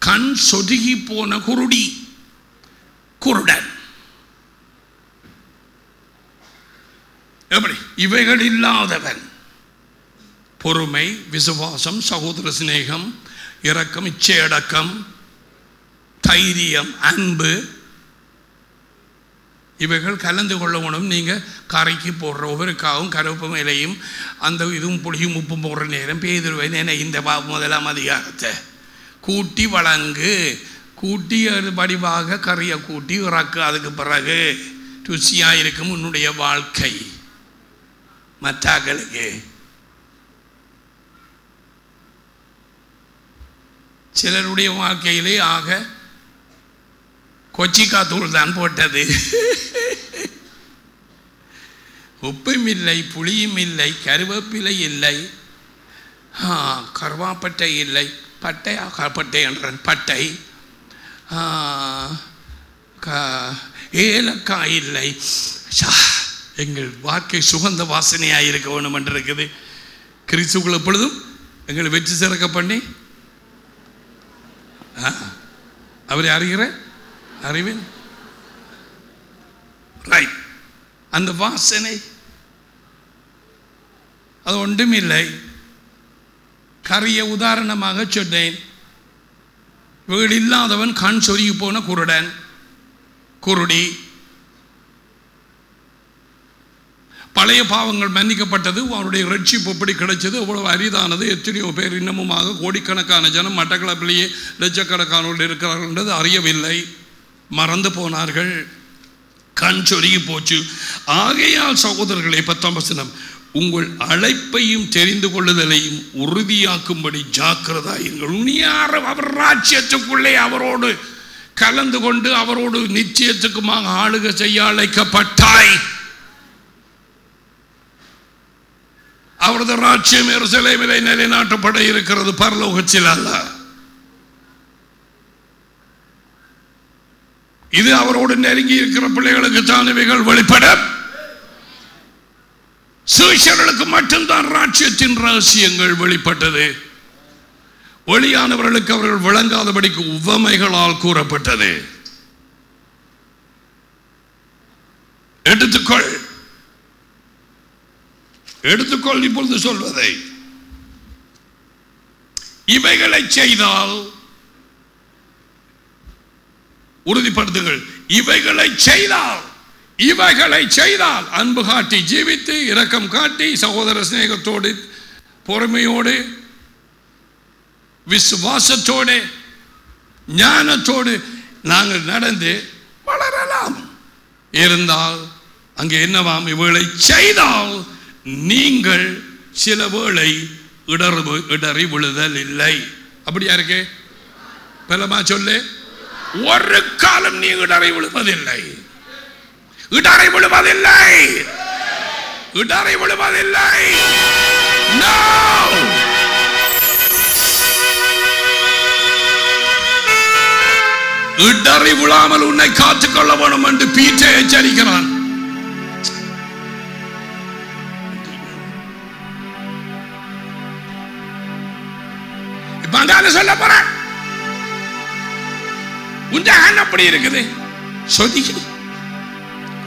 கண் சொதுகி போன குருடன். எப்படி? இவைகள் இல்லாதவன் பொறுமை, விசுவாசம், சகோதர சிநேகம், இரக்கம், இச்சையடக்கம், தைரியம், அன்பு இவைகள் கலந்து கொள்ளணும். நீங்கள் கரைக்கு போடுற ஒவ்வொருக்காகவும் கருப்பு மேலையும் அந்த இதுவும் புளியும் உப்பும் போடுற நேரம் பேதுருவேன் என இந்த 1ஆம் அதிகாரத்தை கூட்டி வழங்கு, கூட்டி வடிவாக கறியை கூட்டி இறக்கு. அதுக்கு பிறகு ருசியாக இருக்கும் உன்னுடைய வாழ்க்கை. மற்றாக்களுக்கு சிலருடைய வாழ்க்கையிலே ஆக கொச்சிக்கா தூள் தான் போட்டது. உப்பும் இல்லை, புளியும் இல்லை, கருவேப்பிலை இல்லை, கருவாப்பட்டை இல்லை, பட்டை என்றான் பட்டை, ஏலக்காய் இல்லை. எங்கள் வாழ்க்கை சுகந்த வாசனையாக இருக்க வேணும் என்று இருக்குது. கிறிஸ்துக்குள் எப்பொழுதும் எங்களை வெற்றி சிறக்க பண்ணி அவரை அறிவேன். ரைட். அந்த வாசனை அது ஒன்றும் இல்லை. கரிய உதாரணமாக சொன்னேன். வீடு இல்லாதவன் கண் சொருகி போன குருடி. பழைய பாவங்கள் மன்னிக்கப்பட்டது. அவருடைய ரட்சிப்பு எப்படி கிடைச்சது, அவ்வளவு அரிதானது. எத்தனையோ பேர் இன்னமுமாக கோடிக்கணக்கான ஜனம் மட்டக்களப்பிலேயே லட்சக்கணக்கானவர்கள் இருக்கிறார்கள் என்றது அறியவில்லை, மறந்து போனார்கள். கண் சொருகி போச்சு. ஆகையால் சகோதரர்களை 10ஆம் வசனம், உங்கள் அழைப்பையும் தெரிந்து கொள்ளுதலையும் உறுதியாக்கும்படி ஜாக்கிரதாயிருங்கள். நீ யாரும் அவர் ராஜ்யத்துக்குள்ளே அவரோடு கலந்து கொண்டு அவரோடு நிச்சயத்துக்குமாக ஆளுகை செய்ய அழைக்கப்பட்டாய். அவரது ராஜ்யம் எருசலேமிலே நிலைநாட்டப்பட இருக்கிறது, பரலோகத்தில் அல்ல. இது அவரோடு நெருங்கி இருக்கிற பிள்ளைகளுக்கு தானவைகள் வெளிப்பட. சீஷர்களுக்கு மட்டும்தான் ராஜ்யத்தின் ரகசியங்கள் வெளிப்பட்டது. வெளியானவர்களுக்கு அவர்கள் விளங்காதபடிக்கு உவமைகளால் கூறப்பட்டது. எடுத்துக்கொள் இப்பொழுது சொல்வதை. இவைகளை செய்தால் உறுதிப்படுத்துங்கள். இவைகளை செய்தால் அன்பு காட்டி ஜீவித்து, இரக்கம் காட்டி, சகோதர சிநேகத்தோடு, பொறுமையோடு, விசுவாசத்தோடு, ஞானத்தோடு நாங்கள் நடந்து வளரலாம். இருந்தால் அங்கே என்னவாம்? இவைகளை செய்தால் நீங்கள் சில வேளை இடறி விழுதல் இல்லை. அப்படியா இருக்கு? பலமா சொல்லு. ஒரு காலம் நீ இடறி விழுவதில்லை. இடறி விழுவதில்லை. இடறி விழாமல் உன்னை காத்துக்கொள்ள வேணும் என்று பீட்டை எச்சரிக்கிறான். சொல்ல போற உன் அப்படி இருக்குது. சொதிக்கு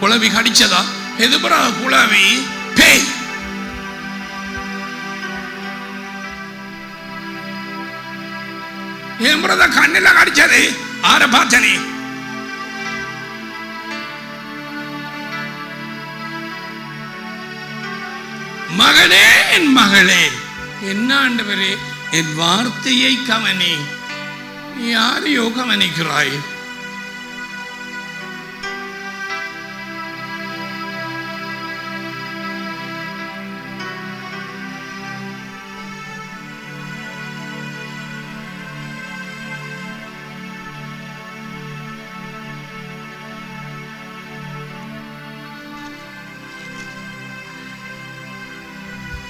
குழவி கடிச்சதா? எது குழவி? பேய். என் கண்ணில கடிச்சது. ஆர பார்த்தனே? மகனே, என் மகளே, என்ன ஆண்டவரே, என் வார்த்தையை கவனி. நீ யாரையோ கவனிக்கிறாய்.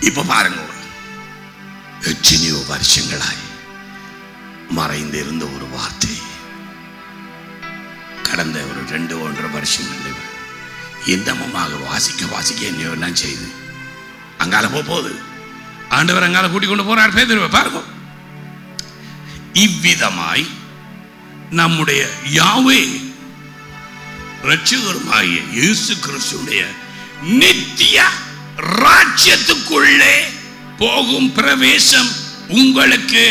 இப்ப பாருங்க, எத்தனையோ வருஷங்களாய் மறைந்திருந்த ஒரு வார்த்தை கடந்த ஒரு 2-1.5 வருஷங்கள் இன்னமுமாக வாசிக்க என்னெல்லாம் செய்து அங்கால போகுது. ஆண்டவர் அங்கால கூட்டிக் கொண்டு போறார். பேதுருவை பாருங்க. இவ்விதமாய் நம்முடைய யாவே இரட்சகருமாகிய இயேசு கிறிஸ்துடைய நித்திய ராஜ்யத்துக்குள்ளே போகும் பிரவேசம் உங்களுக்கு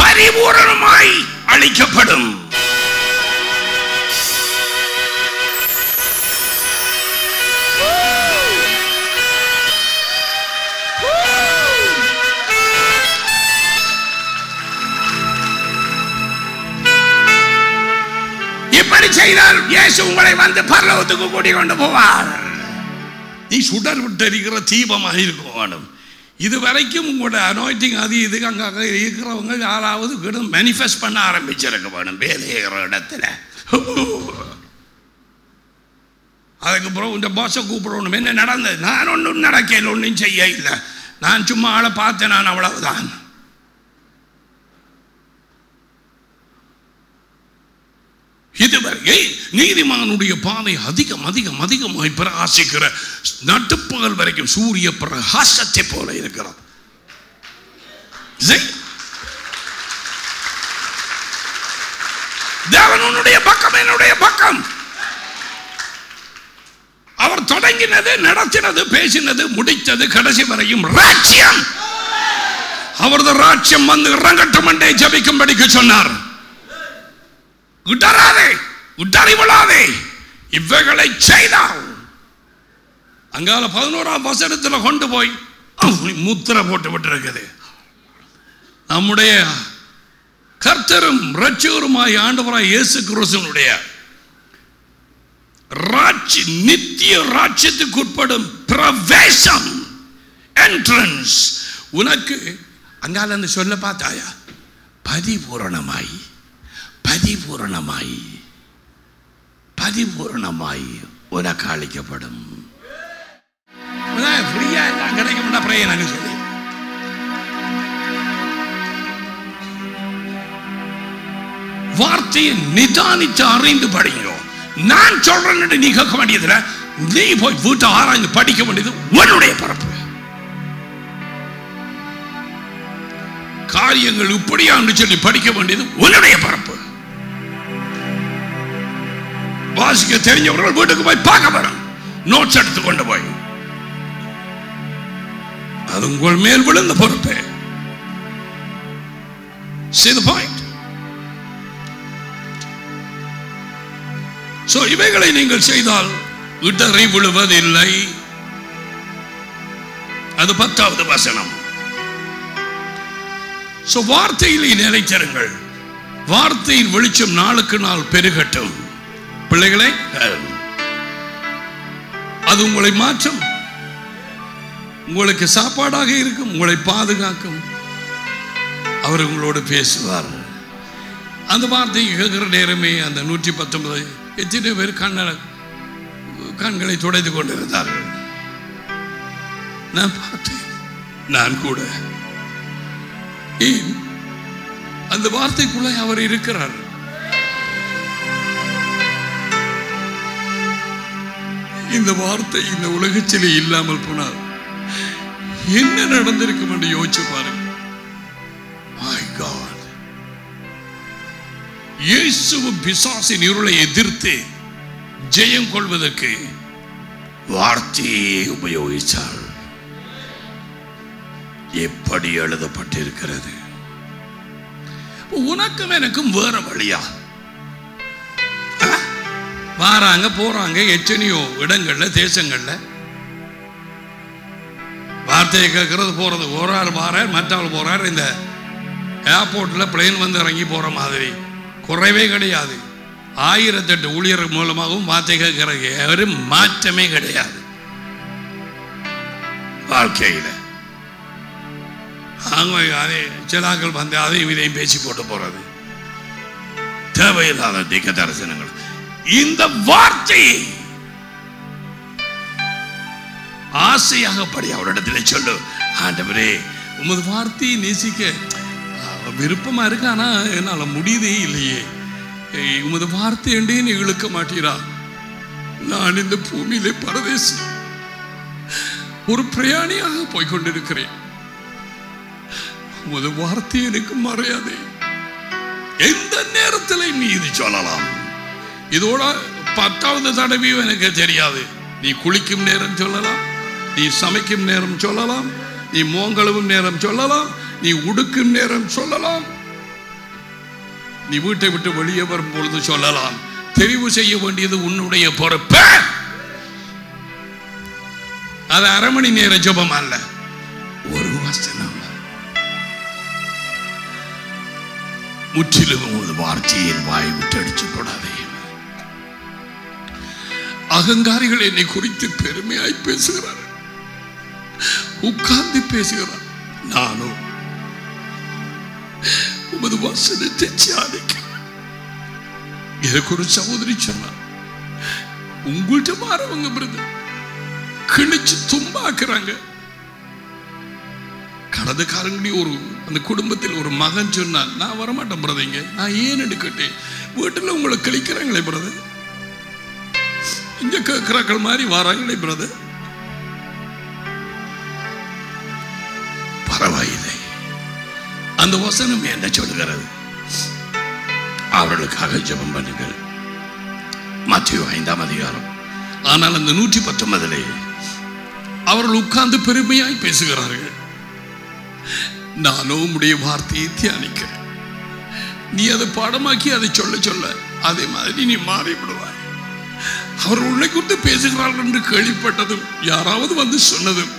பரிபூரணமாய் அளிக்கப்படும். இப்படி செய்தால் இயேசு உங்களை வந்து பரலோகத்துக்கு கூட்டிக் கொண்டு போவார். நீ சுடர் விட்டரிக்கிற தீபமாக இருக்க வேணும். இதுவரைக்கும் உங்களோட அனாயிண்டிங் அது இதுக்கு அங்கே இருக்கிறவங்க யாராவது மேனிஃபெஸ்ட் பண்ண ஆரம்பிச்சிருக்க வேணும் வேலைகிற இடத்துல. அதுக்கப்புறம் இந்த பாஸை கூப்பிடணும். என்ன நடந்தது? நான் ஒன்றும் நடக்கல, ஒன்றும் செய்ய இல்லை, நான் சும்மா ஆளை பார்த்தேன், நான் அவ்வளவுதான். இதுவரை நீதிமானுடைய பாதை அதிகமாய் பிரகாசிக்கிற நட்டுப்பகல் வரைக்கும் சூரிய பிரகாசத்தை போல இருக்கிறது. தேவன் உன்னுடைய பக்கம், என்னுடைய பக்கம். அவர் தொடங்கினது, நடத்தினது, பேசினது, முடித்தது கடைசி வரையும் ராஜ்யம். அவரது ராஜ்யம் வந்து இறங்கட்டும் என்றே ஜபிக்கும்படிக்கு சொன்னார். உடராதே, உடறி விழாதே, இவைகளை செய்தால் அங்கால 11ஆம் வசனத்தில் கொண்டு போய் முத்திரை போட்டு விட்டிருக்குது. நம்முடைய கர்த்தரும் இரட்சகருமாய் ஆண்டவராய் இயேசு கிறிஸ்துவினுடைய நித்திய ராஜ்யத்துக்கு உட்படும் பிரவேசம், என்ட்ரன்ஸ் உனக்கு அங்கால சொல்ல பார்த்தாயா? பரிபூரணமாய் உனக்கு அளிக்கப்படும். ஃப்ரீயா எல்லாம் கிடைக்கும் சொல்லி வார்த்தையை நிதானித்து அறிந்து படிக்கிறோம். நான் சொல்றேன் நீ கேட்க வேண்டியதுல, நீ போய் வீட்டை ஆராய்ந்து படிக்க வேண்டியது உன்னுடைய பரப்பு. காரியங்கள் இப்படியான்னு சொல்லி படிக்க வேண்டியது உன்னுடைய பரப்பு. வாசிக்க தெரிஞ்சவர்கள் வீட்டுக்கு போய் பார்க்க வரும், நோட்ஸ் எடுத்து கொண்டு போய், அது உங்கள் மேல் விழுந்த பொறுப்பு. See the point? So இவைகளை நீங்கள் செய்தால் இடறி விழுவதில்லை. அது 10வது வசனம். So வார்த்தையிலே நிலைத்திருங்கள், வார்த்தையின் வெளிச்சம் நாளுக்கு நாள் பெருகட்டும். பிள்ளைகளே, அது உங்களை மாற்றும், உங்களுக்கு சாப்பாடாக இருக்கும், உங்களை பாதுகாக்கும். அவர் உங்களோடு பேசுவார். அந்த வார்த்தை கேட்கிற நேரமே அந்த 119 எத்தனை பேர் கண்களை துடைத்து கொண்டிருந்தார்கள். நான் பார்த்தேன், நான் கூட. அந்த வார்த்தைக்குள்ள அவர் இருக்கிறார். இந்த வார்த்தை இந்த உலகத்திலே இல்லாமல் போனால் என்ன நடந்திருக்கும் என்று யோசிச்சு பாருங்க. My God, இயேசுவும் பிசாசின் இருளை எதிர்த்து ஜெயம் கொள்வதற்கு வார்த்தையை உபயோகித்தார். எப்படி எழுதப்பட்டிருக்கிறது? உனக்கும் எனக்கும் வேற வழியா? வாராங்க போறாங்க எத்தனையோ இடங்கள்ல, தேசங்கள்ல வார்த்தையை கேட்கறது போறது. ஒரு ஆள் போறார், மற்றவள் போறார். இந்த ஏர்போர்ட்ல பிளேன் வந்து இறங்கி போற மாதிரி குறைவே கிடையாது. 1008 ஊழியர் மூலமாகவும் வார்த்தை கேட்கிற ஒரு மாற்றமே கிடையாது வாழ்க்கையில. அதே சிலாக்கள் வந்து அதையும் இதையும் பேசி போட்டு போறது, தேவையில்லாத திக்க தரிசனங்கள். இந்த வார்த்தையை ஆசையாக படி அவரிடத்தில் சொல்லு, ஆண்டவரே உமது வார்த்தையை நேசிக்க விருப்பமா இருக்கு, ஆனா என்னால முடியதே இல்லையே. உமது வார்த்தை என்றே நீ இழுக்க மாட்டீரா? நான் இந்த பூமியிலே பரதேசி, ஒரு பிரயாணியாக போய்கொண்டிருக்கிறேன். உமது வார்த்தை எனக்கு மறையாதே. எந்த நேரத்தில் நீ இது சொல்லலாம். இதோட 10வது தடவையும் எனக்கு தெரியாது. நீ குளிக்கும் நேரம் சொல்லலாம், நீ சமைக்கும் நேரம் சொல்லலாம், நீ மோங்கழுவும் நேரம் சொல்லலாம், நீ உடுக்கும் நேரம் சொல்லலாம், நீ வீட்டை விட்டு வெளியே வரும் பொழுது சொல்லலாம். தெரிவு செய்ய வேண்டியது உன்னுடைய பொறுப்பு. அது அரை மணி நேர ஜெபம் அல்ல, ஒரு வசனம். முற்றிலும் ஒரு வார்த்தையின் வாய் விட்டு அடிச்சு போடாதே. அகங்காரிகள் என்னை குறித்து பெருமையாய் பேசுகிறார், உட்கார்ந்து பேசுகிறார். நானும் உமது வசனத்தை தியானிக்கிறேன். எனக்கு ஒரு சகோதரி சொன்னார், உங்கள்கிட்ட மாறவங்க பிரதர் கிழிச்சு தும்பாக்குறாங்க. கடந்த காலங்களில் ஒரு அந்த குடும்பத்தில் ஒரு மகன் சொன்னான், நான் வரமாட்டேன் பிரதங்க. நான் ஏன் எடுக்கட்டேன், வீட்டில் உங்களை கிழிக்கிறாங்களே பிரதர், இங்க கேட்கிறாக்கள் மாதிரி வராங்களே பிரதர். பரவாயில்லை, அந்த வசனம் என்ன சொல்லுகிறது? அவர்களுக்காக ஜெபம் பண்ணுங்கள், மத்தேயு 5ஆம் அதிகாரம். ஆனால் அந்த 119 அவர்கள் உட்கார்ந்து பெருமையாய் பேசுகிறார்கள். நானும் உம்முடைய வார்த்தையை தியானிக்கிறேன். நீ அதை பாடமாக்கி அதை சொல்ல சொல்ல அதே மாதிரி நீ மாறிவிடுவாய். அவர் உன்னை குறித்து பேசுகிறார்கள் என்று கேள்விப்பட்டதும் யாராவது வந்து சொன்னதும்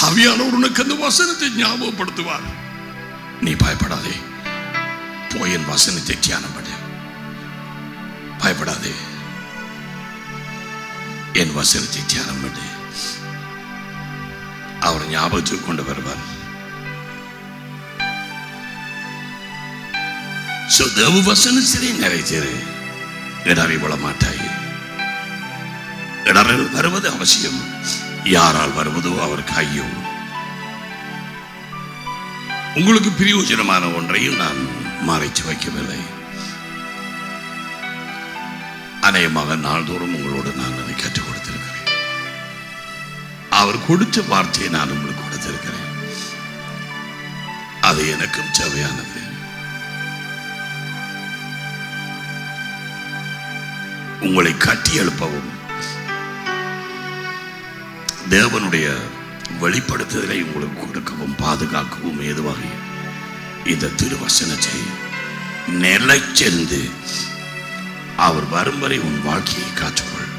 ஆவியானவர் உனக்கு அந்த வசனத்தை ஞாபகப்படுத்துவார். நீ பயப்படாதே, போய் என் வசனத்தை தியானம் பண்ணு. பயப்படாதே, என் வசனத்தை தியானம் பண்ணு. அவர் ஞாபகத்துக்கு கொண்டு வருவார். தேவ வசனத்திலே நிறைவேறு. இடறி விழ மாட்டாய். இடர்கள் வருவது அவசியம். யாரால் வருவதோ அவருக்கு ஐயோ. உங்களுக்கு பிரயோஜனமான ஒன்றையும் நான் மறைச்சு வைக்கவில்லை. அநேகமாக நாள்தோறும் உங்களோடு நான் அதை கற்றுக் கொடுத்திருக்கிறேன். அவர் கொடுத்த வார்த்தையை நான் உங்களுக்கு கொடுத்திருக்கிறேன். அது எனக்கும் தேவையானது. உங்களை கட்டி எழுப்பவும் தேவனுடைய வெளிப்படுத்துதலை உங்களுக்கு கொடுக்கவும் பாதுகாக்கவும் ஏதுவாக இந்த திருவசனத்தை நிலைச்சென்று அவர் வரும் வரை உன் வாழ்க்கையை காற்றுக்கொள்.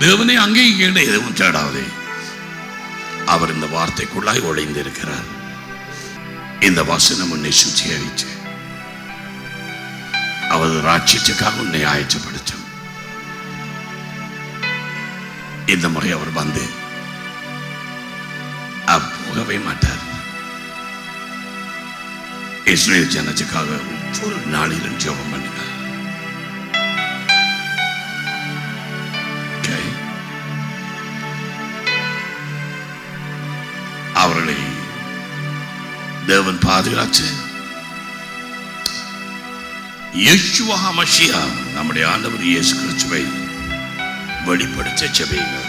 தேவனை அங்கே இங்கே எதுவும் தேடாதே. அவர் இந்த வார்த்தைக்குள்ளாய் ஒளிந்திருக்கிறார். இந்த வசனம் உன்னை சுத்திகரித்து அவரது ராட்சியத்துக்காக உன்னை ஆயத்தப்படுத்தும். இந்த முறை அவர் வந்து போகவே மாட்டார். இஸ்ரேல் ஜனத்துக்காக ஒவ்வொரு நாளிலும் ஜெபம் பண்ணுங்க. அவர்களை தேவன் பாதுகாத்து யேசுவா மஷியா நம்முடைய ஆண்டவர் இயேசு கிறிஸ்துவை வெளிப்படுத்த ஜெபியுங்கள்.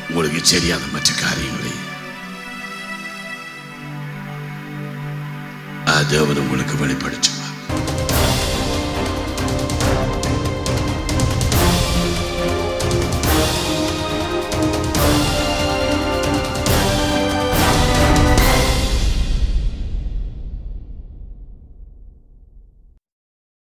உங்களுக்கு தெரியாத மற்ற காரியங்களை தேவன் உங்களுக்கு வெளிப்படுத்தும்.